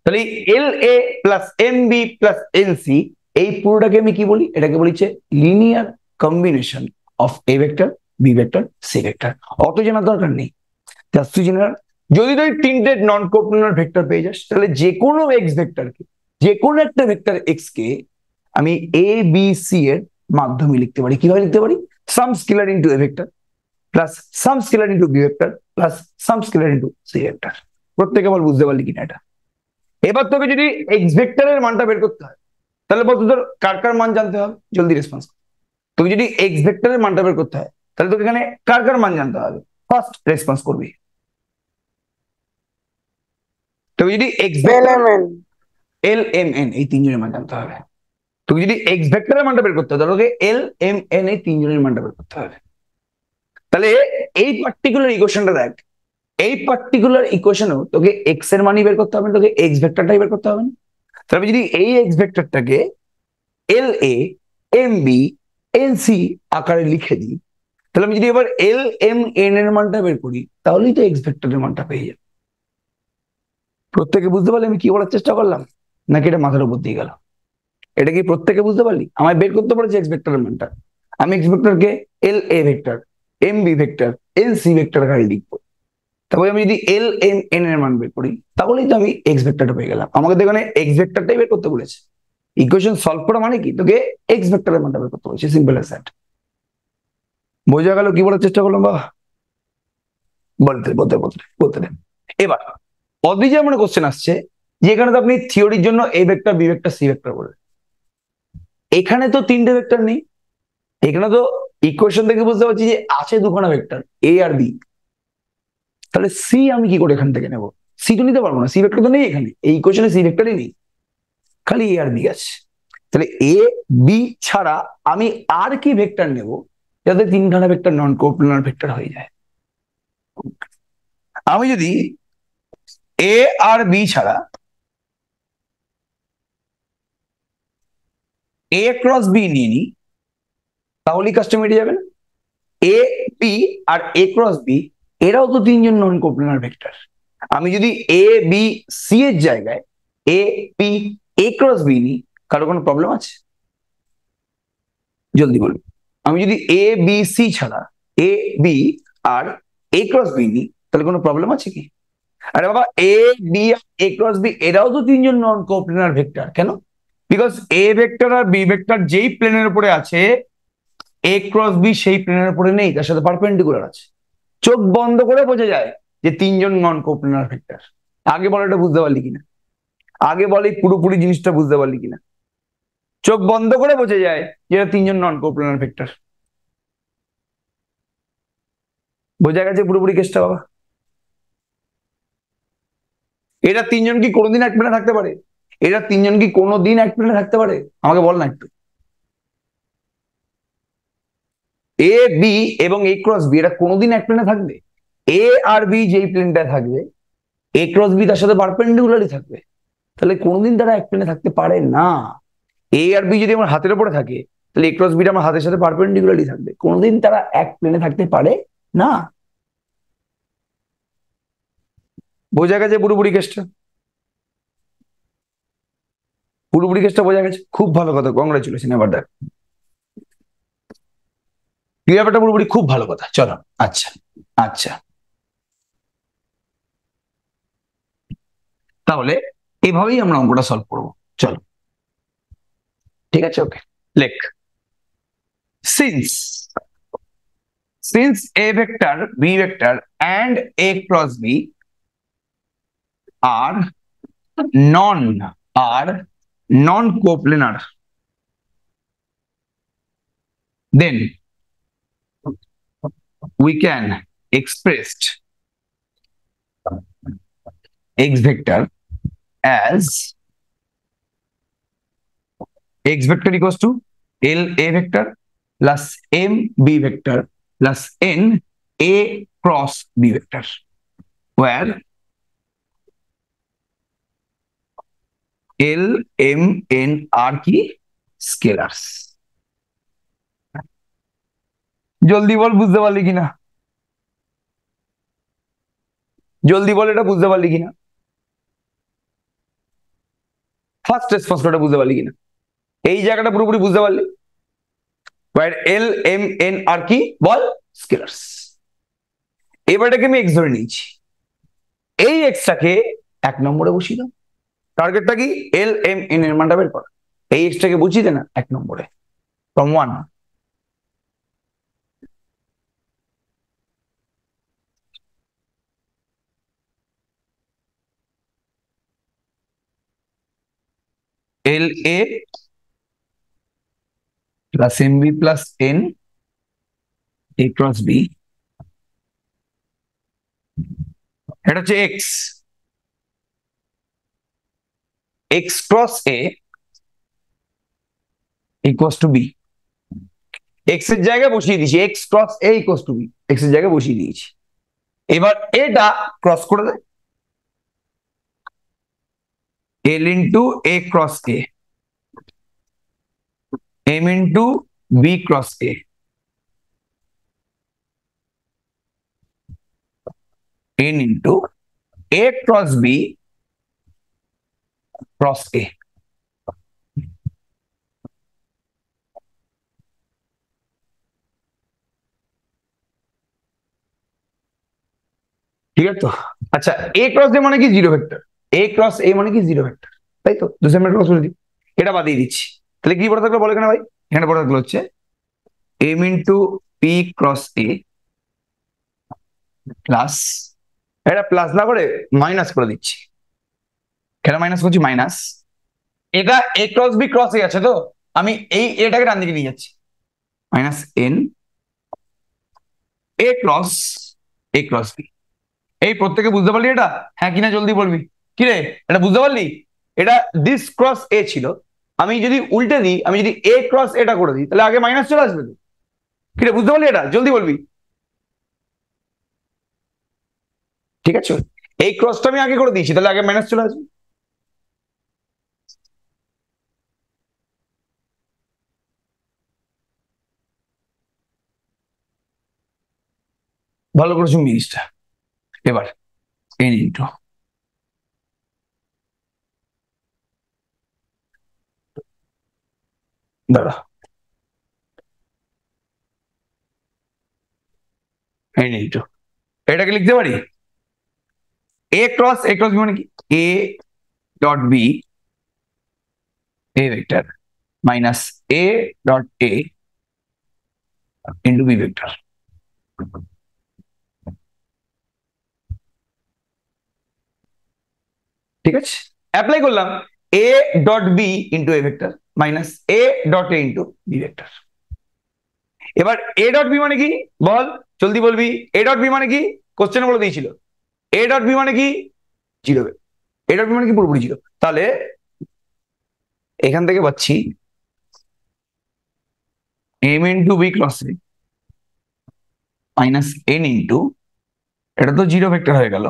তাহলে L A plus M B plus N C, এই পুরোটাকে আমি কি বলি? এটাকে বলিছে linear combination of A vector B vector C vector. অত জানার দরকার নেই, জাস্ট তুই জেনে রাখ। যদি তুই তিনটে নন কোপ্লেনার ভেক্টর পেয়ে যাস তাহলে যে কোনো এক্স ভেক্টরকে, যে কোনো একটা ভেক্টর এক্স কে আমি এ বি সি এর মাধ্যমে লিখতে পারি। কিভাবে লিখতে পারি? Some scalar into A vector plus some scalar into B vector plus some scalar into C vector. প্রত্যেকে বল বুঝতে পারলি কিনা এটা? এবার তোকে যদি এক্স ভেক্টরের মানটা বের করতে হয় তাহলে বল তোর কার কার মান জানতে হবে? জলদি রেসপন্স। তোকে যদি এক্স ভেক্টরের মানটা বের করতে হয় তাহলে তোকে এখানে কার কার মান জানতে হবে? ফার্স্ট রেসপন্স করবি। তোকে যদি X vector, L M N এই তিনজনের মান জানতে হবে। তোকে যদি এক্স ভেক্টরের মানটা বের করতে হবে তাহলে তোকে এল এম এন এই তিনজনের মানটা বের করতে হবে। তাহলে এই পার্টিকুলার ইকুয়েশনটা দেখ, এই পার্টিকুলার ইকুয়েশনেও তোকে এক্স এর মানই বের করতে হবে না, তোকে এক্স ভেক্টরটাই বের করতে হবে না। তাহলে যদি এই এক্স ভেক্টরটাকে L A M B N C আকারে লিখে দিই, তাহলে আমি যদি এবার এল এম এন এর মানটা বের করি তাহলেই তো এক্স ভেক্টরের মানটা পেয়ে যাবে। প্রত্যেকে বুঝতে পারলে আমি কি বলার চেষ্টা করলাম, নাকি এটা মাথার উপর দিয়ে গেল? এটা কি প্রত্যেকে বুঝতে পারলি? আমায় বের করতে পারছি এক্স ভেক্টরের মানটা, আমি এক্স ভেক্টরকে L A vector M B vector N C vector আকারে লিখবো। তারপরে আমি যদি এল এম এন এর মান বের করি তাহলেই তো আমি এক্স ভেক্টরটা পেয়ে গেলাম। আমাকে তো এখানে এক্স ভেক্টরটাই বের করতে বলেছে, ইকুয়েশন সলভ করা মানে কি, তোকে এক্স ভেক্টরের মানটা বের করতে হচ্ছে, সিম্পল অ্যাজ দ্যাট। বোঝা গেল কি বলার চেষ্টা করলাম বাবা? বলতে বলতে বলতে বলতে দেন। এবার অদ্বিতীয় মনে কোশ্চেন আসছে যে এখানে তো আপনি থিওরির জন্য A vector, B vector, C vector বলে, এখানে তো তিনটে ভেক্টর নেই, এখানে তো ইকুয়েশন থেকে বুঝতে পারছি যে আছে দুখানা ভেক্টর এ আর বি, তাহলে সি আমি কি করে এখান থেকে নেব? সি তো নিতে পারবো না, সি ভেক্টর তো নেই এখানে, এই ইকুয়েশনে সি ভেক্টরই নেই, খালি এ আর বি আছে। তাহলে এ বি ছাড়া আমি আর কি ভেক্টর নেব যাতে তিনখানা ভেক্টর নন কোপ্লানার ভেক্টর হয়ে যায়? আমি যদি এ আর বি ছাড়া এ ক্রস বি নিয়ে নিই, তাহলে কাজটা মিটে যাবে না? এ বি আর এ ক্রস বি এরাও তো তিনজন নন কোপ্লানার ভেক্টর। আমি যদি এ বি সি এর জায়গায় A B A cross B নিই, কারো কোনো প্রবলেম আছে? জলদি বলুন। আমি যদি এ বি সি ছাড়া এ বি আর এ ক্রস বি নিই, তাহলে কোনো প্রবলেম আছে কি? আরে বাবা, এ বি আর এ ক্রস বি এরাও তো তিনজন নন কোপ্লানার ভেক্টর। কেন? বিকজ এ ভেক্টর আর বি ভেক্টর যেই প্লেনের উপরে আছে, এ ক্রস বি সেই প্লেনের উপরে নেই, তার সাথে পারপেন্ডিকুলার আছে। চোখ বন্ধ করে বোঝা যায় যে তিনজন নন কোপ্লানার ভেক্টর। আগে বলে এটা বুঝতে পারলি কিনা? আগে বলে পুরোপুরি জিনিসটা বুঝতে পারলি কিনা? চোখ বন্ধ করে বোঝা যায় যে এরা তিনজন নন কোপ্লানার ভেক্টর। বোঝা গেছে পুরোপুরি কেসটা বাবা? এরা তিনজন কি কোনোদিন এক প্লেনে থাকতে পারে? এরা তিনজন কি কোনোদিন এক প্লেনে থাকতে পারে? আমাকে বল না একটু। এ বি এবং এ ক্রস বি এরা কোনোদিন এক প্লেনে থাকবে? এ আর বি যেই প্লেনটায় থাকবে, এ ক্রস বি তার সাথে পারপেন্ডিকুলারই থাকবে, তাহলে কোনোদিন তারা এক প্লেনে থাকতে পারে না। এ আর বি যদি আমার হাতের উপরে থাকে, তাহলে এ ক্রস বিটা আমার হাতের সাথে পারপেন্ডিকুলারই থাকবে, কোনোদিন তারা এক প্লেনে থাকতে পারে না। বোঝা গেছে পুরোপুরি কেসটা? পুরোপুরি কেসটা বোঝা গেছে? খুব ভালো কথা, কংগ্রাচুলেশন। এবার দেখ ব্যাপারটা পুরোপুরি খুব ভালো কথা। চলো, আচ্ছা আচ্ছা, তাহলে এভাবেই আমরা অঙ্কটা সলভ করবো। চলো, ঠিক আছে, ওকে। লেখ, since a vector b vector and a cross b are non coplanar, then we can express x vector as x vector equals to L a vector plus M b vector plus N a cross b vector, where L M N are কি স্কেলার্স। জলদি বল, বুঝতে পারলি কিনা? জলদি বল, এটা বুঝতে পারলি কিনা? ফার্স্ট রেসপন্সটা বুঝতে পারলি কিনা? এই জায়গাটা পুরোপুরি বুঝতে পারলি? where L M N আর কি বল? স্কেলার্স। এবারটাকে আমি এক্স ধরে নিয়েছি, এই এক্সটাকে এক নম্বরে বসিয়ে দাও। টার্গেটটা কি? এল এম এন এর মানটা বের কর। এই এক্সটাকে বসিয়ে দে না এক নম্বরে, from 1। L A plus M B plus N A cross B, এটা হচ্ছে X. X cross A equals to B. X এর জায়গায় বসিয়ে দিয়েছি, X cross A equals to B, X এর জায়গায় বসিয়ে দিয়েছি। এবার এটা ক্রস করে দেয়, L into A cross A, M into B cross A, N into A cross B cross A. ঠিক আছে তো? আচ্ছা, এ ক্রস এ মানে কি? Zero vector. A cross A মানে কি? জিরো ভেক্টর, তাই তো? দুশো ক্রস করে দিই। এটা বাদ দিয়ে দিচ্ছি, তাহলে কি পড়ে থাকলো বলো এখানে ভাই? এখানে পড়ে থাকলো হচ্ছে এম ইন্টু পি ক্রস এ প্লাস, এটা প্লাস না করে মাইনাস করে দিচ্ছি। কেন মাইনাস করছি? মাইনাস, এটা A cross B cross A আছে তো, আমি এই এটাকে ডান দিকে নিয়ে যাচ্ছি, minus N A cross B. এই প্রত্যেকে বুঝতে পারলি এটা? হ্যাঁ কিনা জলদি বলবি। কি রে, এটা বুঝতে পারলি? এটা দিস ক্রস এ ছিল, আমি যদি উল্টে দিই, আমি যদি এ ক্রস এটা করে দিই, তাহলে আগে মাইনাস চলে আসবে তো। কি রে, বুঝতে পারলি এটা? জলদি বলবি। ঠিক আছে, এই ক্রসটা আমি আগে করে দিয়েছি, তাহলে আগে মাইনাস চলে আসবে। ভালো করে শুনবি জিনিসটা। এবার এন ইন্টু, দাঁড়া, এন ইন্টু, এটাকে লিখতে পারি এ ক্রস বি মানে কি? A dot B A vector minus A dot A into B vector. ঠিক আছে, অ্যাপ্লাই করলাম A dot B into A vector minus A dot A into B vector. এবার এ ডট বি মানে কি বল, জলদি বলবি। এ ডট বি মানে কি? কোশ্চেন বলে দিয়েছিল। এ ডট বি মানে কি? জিরো। এ ডট বি মানে কি? পুরোপুরি জিরো। তাহলে এখান থেকে পাচ্ছি M into B cross A minus N into, এটা তো জিরো ভেক্টর হয়ে গেল,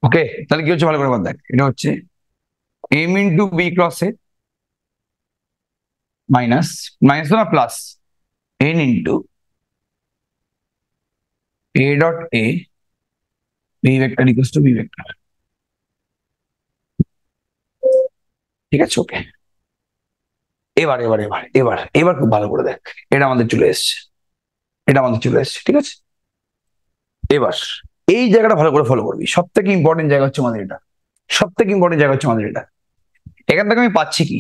ওকে। তাহলে কি হচ্ছে ভালো করে দেখ, এটা হচ্ছে M into B cross A minus, minus তো না plus, N into A dot A B vector equals to B vector. ঠিক আছে, ওকে। এবার এবার এবার এবার এবার খুব ভালো করে দেখ, এটা আমাদের চলে এসছে, এটা আমাদের চলে এসছে। ঠিক আছে, এবার এই জায়গাটা ভালো করে ফলো করবি, সব থেকে ইম্পর্টেন্ট জায়গা হচ্ছে আমাদের এটা, সব থেকে ইম্পর্টেন্ট জায়গা হচ্ছে আমাদের এটা। এখান থেকে আমি পাচ্ছি কি?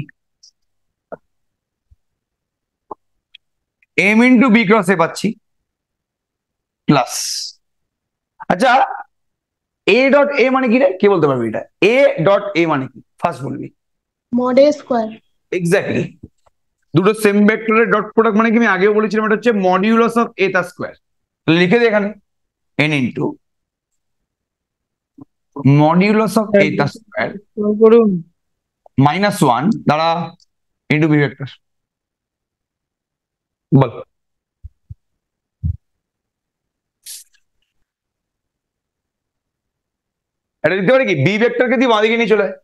এম ইন্টু বি ক্রস এ পাচ্ছি প্লাস, আচ্ছা এ ডট এ মানে কি রে, কে বলতে পারবি এটা? এ ডট এ মানে কি ফার্স্ট বলবি। mod a square. এক্স্যাক্টলি, দুটো সেম ভেক্টরের ডট প্রোডাক্ট মানে কি? আমি আগেও বলেছিলাম এটা হচ্ছে মডিউলাস অফ এ তার স্কোয়ার। লিখে দে এখানে এন ইন্টু মডিউলাস অফ এ তার স্কোয়ার করুন মাইনাস ওয়ান দ্বারা ইন্টু বি ভেক্টর। বল, এটা দিতে পারে কি? বি ভেক্টরকে তুই বাঁদিকে নিয়ে চলে আয়,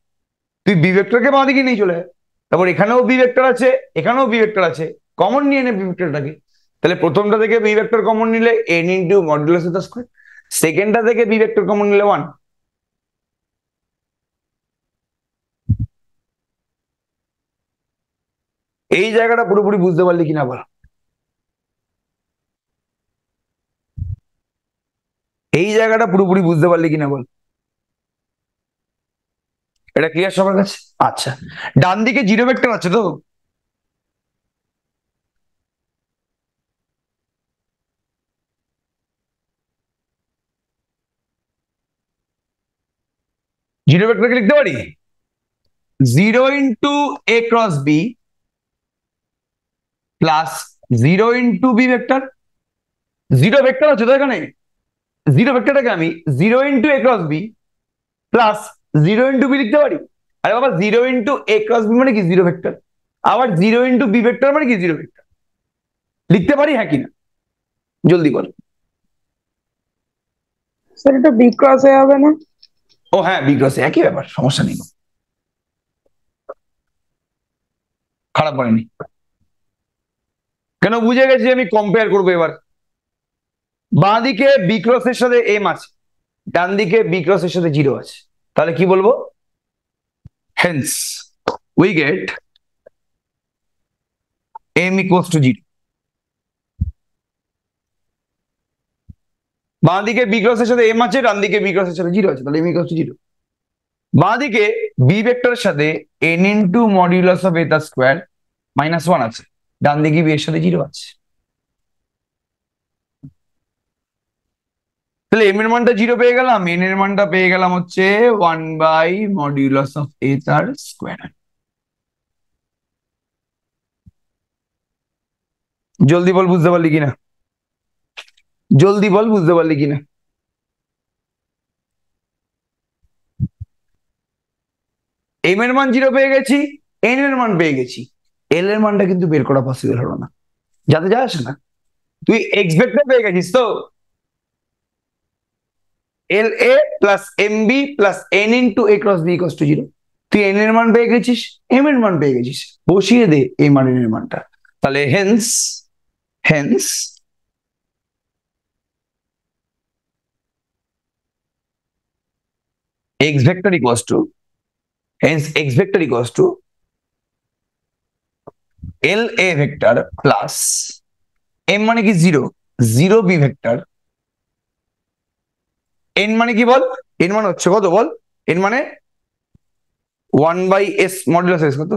তুই বি ভেক্টরকে বাঁদিকে নিয়ে চলে আয়, তারপর এখানেও বি ভেক্টর আছে, এখানেও বি ভেক্টর আছে, কমন নিয়ে নে বি ভেক্টরটাকে। তাহলে প্রথমটা থেকে বি ভেক্টর কমন নিলে N into modulus of the square, সেকেন্ডটা থেকে বি ভেক্টর কমন নিলে ওয়ান। এই জায়গাটা পুরোপুরি বুঝতে পারলি কিনা বল? এই জায়গাটা পুরোপুরি বুঝতে পারলি কিনা বল? এটা ক্লিয়ার সবার কাছে? আচ্ছা, ডান দিকে জিরো ভেক্টর আছে তো? জিরো ভেক্টরকে লিখতে পারি zero into A cross B plus zero into B vector. Zero vector আছে তো এখানে, জিরো ভেক্টরটাকে আমি zero into A cross B plus zero into B লিখতে পারি। আরে বাবা, zero into A cross B মানে কি? Zero vector. আবার জিরো ইন্টু বি ভেক্টর মানে কি? Zero vector. লিখতে পারি হ্যাঁ কিনা জলদি বল। স্যার এটা বি ক্রস এ হবে না? ও হ্যাঁ, বি ক্রস একই ব্যাপার, সমস্যা নেই, খারাপ করেনি। কেন, বুঝে গেছি আমি কম্পেয়ার করবো এবার। বাঁ দিকে বি ক্রস এর সাথে এম আছে, ডান দিকে বি ক্রস এর সাথে জিরো আছে, তাহলে কি বলবো? Hence, we get m equals to 0. বাঁ দিকে বি ক্রসের সাথে m আছে, ডান দিকে বি ক্রসের সাথে 0 আছে, তাহলে m equals to 0. বাঁ দিকে বি ভেক্টরের সাথে n into modulus of a তার স্কোয়ার -1 আছে, ডান দিকে বি এর সাথে 0 আছে। তাহলে m এর মানটা 0 পেয়ে গেলাম, n এর মানটা পেয়ে গেলাম হচ্ছে 1 বাই মডিউলাস অফ a তার স্কোয়ার। জলদি বল বুঝতে পারলি কিনা, জলদি বল বুঝতে পারলি কিনা। m এর মান 0 পেয়ে গেছি, n এর মান পেয়ে গেছি, l এর মানটা কিন্তু বের করা পসিবল হলো না, যাতে যা আসে না। তুই এক্স ভেক্টর পেয়ে গেছিস তো, L A plus M B plus N into A cross B equals to 0। তুই n এর মান পেয়ে গেছিস, m এর মান পেয়ে গেছিস, বসিয়ে দে m আর n এর মানটা। তাহলে hence hence x vector equals to, hence x vector equals to l a vector plus m মানে কি 0, 0 b vector, n মানে কি বল, n মানে হচ্ছে কত বল, n মানে 1 বাই s মডুলাস s কত,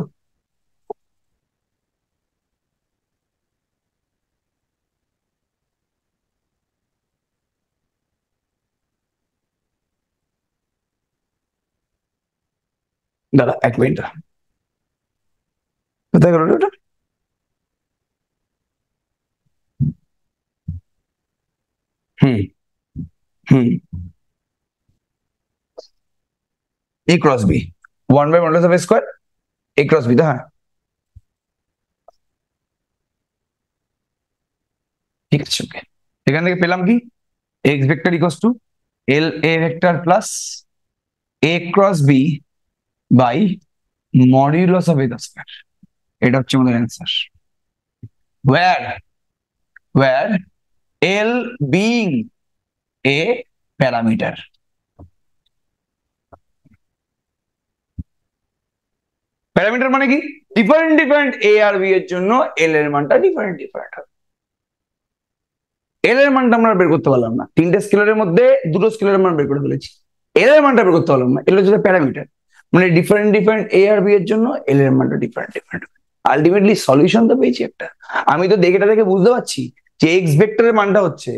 দাঁড়া 1 মিনিট, কোথায় গেল রে ওটা? হুম হুম a cross b 1 by modulus of a square a cross b, তো হ্যাঁ ঠিক আছে, ওকে। এখান থেকে পেলাম কি, x vector equals to l a vector plus a cross b by modulus of a square. এটা হচ্ছে আমাদের answer, where l being a parameter. Parameter মানে কি, ডিফারেন্ট ডিফারেন্ট a আর b এর জন্য l এর মানটা ডিফারেন্ট ডিফারেন্ট হবে। l এর মানটা আমরা বের করতে পারলাম না, তিনটে স্কেলারের মধ্যে দুটো স্কেলারের মান বের করে ফেলেছি, l এর মানটা বের করতে পারলাম না, l হচ্ছে প্যারামিটার, মানে ডিফারেন্ট ডিফারেন্ট a আর b এর জন্য l এর মানটা ডিফারেন্ট ডিফারেন্ট। আলটিমেটলি সলিউশন তো পেয়েছি একটা, আমি তো দেখে দেখে বুঝতে পারছি যে এক্স ভেক্টরের মানটা হচ্ছে,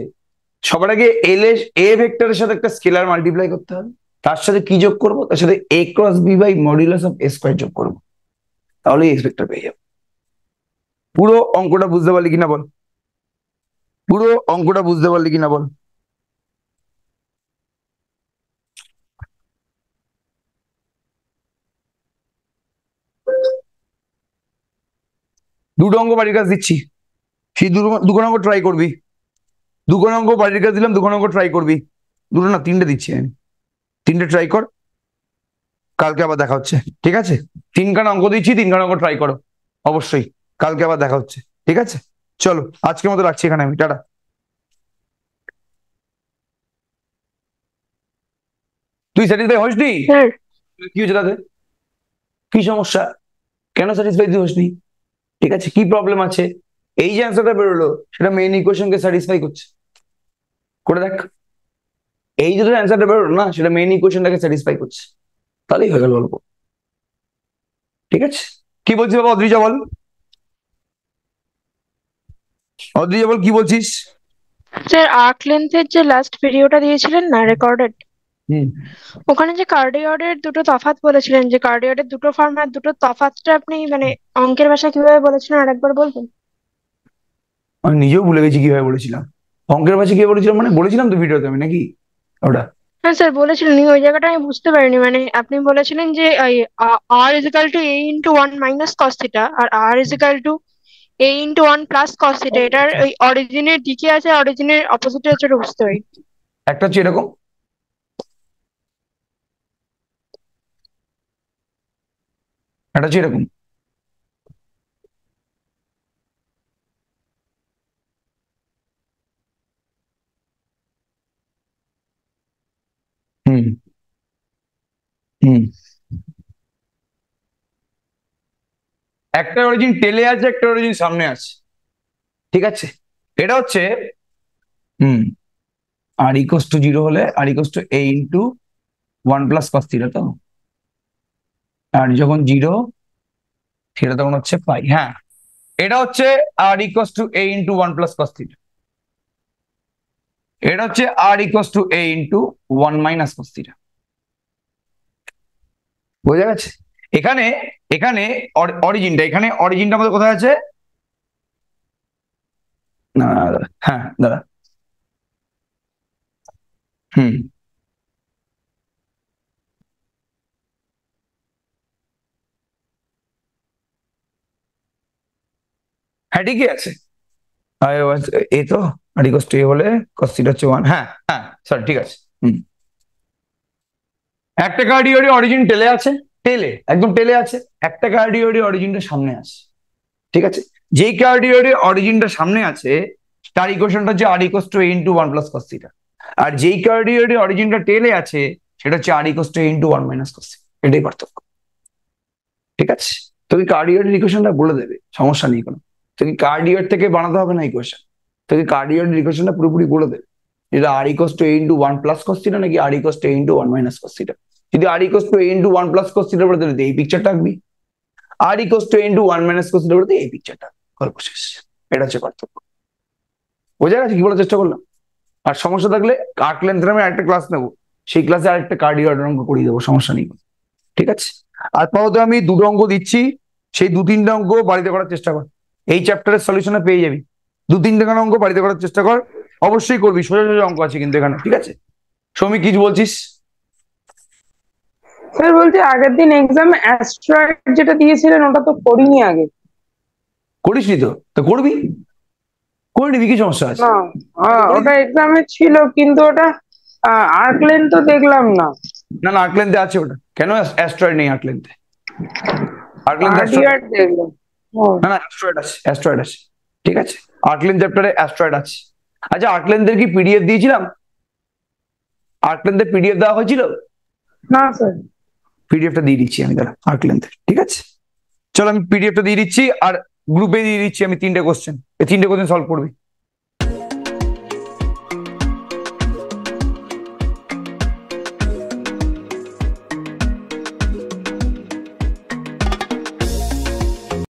সবার আগে এল এর এ ভেক্টরের সাথে একটা স্কেলার মাল্টিপ্লাই করতে হবে, তার সাথে কি যোগ করব, তার সাথে a cross b by modulus of a square যোগ করব, তাহলে এক্স ভেক্টর পেয়ে যাবো। পুরো অঙ্কটা বুঝতে পারলি কিনা বল, পুরো অঙ্কটা বুঝতে পারলি কিনা বল। দুটো অঙ্ক বাড়ির কাজ দিচ্ছি, সেই দুটো অঙ্ক ট্রাই করবি, দুটো অঙ্ক বাড়ির কাজ দিলাম, দুটো অঙ্ক ট্রাই করবি, দুটো না তিনটে দিচ্ছি আমি, তিনটে ট্রাই কর, কালকে আবার দেখা হচ্ছে, ঠিক আছে? তিনখানা অঙ্ক দিচ্ছি, তিনখানা অঙ্ক ট্রাই করো অবশ্যই, কালকে আবার দেখা হচ্ছে, ঠিক আছে? চলো আজকের মতো রাখছি এখানে আমি, টাটা। তুই স্যাটিসফাই হসনি? স্যার কি হয়েছে তাতে, কি সমস্যা, কেন স্যাটিসফাই তুই হসনি? ঠিক আছে, কি প্রবলেম আছে? এই যে অ্যান্সারটা বেরোলো সেটা মেইন ইকুয়েশনকে স্যাটিসফাই করছে, করে দেখ। এই যে অ্যান্সারটা বেরোলো না, সেটা মেইন ইকুয়েশনটাকে স্যাটিসফাই করছে, তাহলেই হয়ে গেল গল্প, ঠিক আছে? কি বলছিস বাবা, অদ্রিজা বল, অদ্রিজা বল কি বলছিস? স্যার আর্ক লেন্থের যে লাস্ট ভিডিওটা দিয়েছিলেন না রেকর্ডেড, হুম, ওখানে যে কার্ডিওডের দুটো তফাৎ বলেছিলেন, যে কার্ডিওডের দুটো ফর্ম আর দুটো তফাৎটা আপনি মানে অঙ্কের ভাষায় কিভাবে বলেছিলেন আরেকবার বলবেন? আমি নিজেও ভুলে গেছি কিভাবে বলেছিলাম, অঙ্কের ভাষায় কি বলেছিলাম, মানে বলেছিলাম তো ভিডিওতে আমি নাকি ওটা? হ্যাঁ স্যার বলেছিলেন, ওই জায়গাটা আমি বুঝতে পারিনি, মানে আপনি বলেছিলেন যে R equal to A into one minus cos theta আর R equal to A into one plus cos theta, এটার ওই অরিজিনের দিকে আছে, অরিজিনের অপোজিটে আছে, ওটা বুঝতে পারি। একটা হচ্ছে এরকম, একটা হচ্ছে এরকম। হুম হুম একটা অরিজিন টেলে আছে, একটা অরিজিন সামনে আছে, ঠিক আছে? এটা হচ্ছে আর ইকোয়াস টু 0 হলে R equals to a into 1 plus cos theta, তো আর যখন 0 থিটা তখন হচ্ছে পাই। হ্যাঁ, এটা হচ্ছে R equals to a into 1 plus cos theta, এটা হচ্ছে R equals to a into 1 minus cos theta. বোঝা গেছে? এখানে এখানে অরিজিনটা, এখানে অরিজিনটা আমাদের কোথায় আছে? না দাদা, হ্যাঁ দাদা, হুম, হ্যাঁ ঠিকই আছে। এ তো আর ইকোয়াস টু a হলে কস থিটা হচ্ছে 1। হ্যাঁ হ্যাঁ সরি, ঠিক আছে। একটা কার্ডিওরি অরিজিন টেলে আছে, টেলে একদম টেলে আছে, একটা কার্ডিওরি অরিজিনটা সামনে আছে, ঠিক আছে? যেই কার্ডিওরি অরিজিনটা সামনে আছে তার ইকুয়েশনটা হচ্ছে R equals to a into 1 plus cos theta, আর যেই কার্ডিওরি অরিজিনটা টেলে আছে সেটা হচ্ছে R equals to a into 1 minus cos theta. এটাই পার্থক্য, ঠিক আছে? তুমি কার্ডিওরির ইকুয়েশনটা বলে দেবে, সমস্যা নেই কোনো। তুমি কার্ডিওর থেকে বানাতে হবে না ইকুয়েশন, তুমি কার্ডিওরির ইকুয়েশনটা পুরোপুরি বলে দেবে, যেটা R equals to a into 1 plus cos theta নাকি R equals to a into 1 minus cos theta. যদি R equals to a into 1 plus cos theta বলে দিলে এই পিকচারটা আঁকবি, R equals to a into 1 minus cos theta বলে এই পিকচারটা, গল্প শেষ। এটা হচ্ছে পার্থক্য। বোঝা গেছে কি বলার চেষ্টা করলাম? আর সমস্যা থাকলে আর্ক লেন্থ আমি আরেকটা ক্লাস নেবো, সেই ক্লাসে আরেকটা কার্ডিওর অঙ্ক করিয়ে দেবো, সমস্যা নেই, ঠিক আছে? আপাতত আমি দুটো অঙ্ক দিচ্ছি, সেই 2-3টে অঙ্ক বাড়িতে করার চেষ্টা কর, এই চ্যাপ্টারের সলিউশনে পেয়ে যাবি। 2-3টে অঙ্ক বাড়িতে করার চেষ্টা কর, অবশ্যই করবি, সোজা সোজা অঙ্ক আছে কিন্তু এখানে, ঠিক আছে? সৌমিক কিছু বলছিস? স্যার বলছি আগের দিন এক্সামে অ্যাস্ট্রয়েড যেটা দিয়েছিলেন ওটা তো করিনি আগে। করিসনি তো? তো করবি, করে নিবি, কি সমস্যা আছে? না, ওটা এক্সামে ছিল কিন্তু ওটা আর্ক লেন্থ তো দেখলাম না। না না, আর্ক লেন্থে আছে ওটা, কেন অ্যাস্ট্রয়েড নেই আর্ক লেন্থে? আর্ক লেন্থ কার্ডিয়ার দেখলাম। না না, অ্যাস্ট্রয়েড আছে, অ্যাস্ট্রয়েড আছে, ঠিক আছে? আর্ক লেন্থ চ্যাপ্টারে অ্যাস্ট্রয়েড আছে। আচ্ছা, আর্ক লেন্থের কি পিডিএফ দিয়েছিলাম? আর্ক লেন্থের পিডিএফ দেওয়া হয়েছিল? না স্যার। পিডিএফটা দিয়ে দিচ্ছি আমি, দাঁড়া, আর্ক লেন্থের, ঠিক আছে? চলো আমি পিডিএফটা দিয়ে দিচ্ছি, আর গ্রুপে দিয়ে দিচ্ছি আমি 3টে কোশ্চেন, এই 3টে কোশ্চেন সলভ করবি।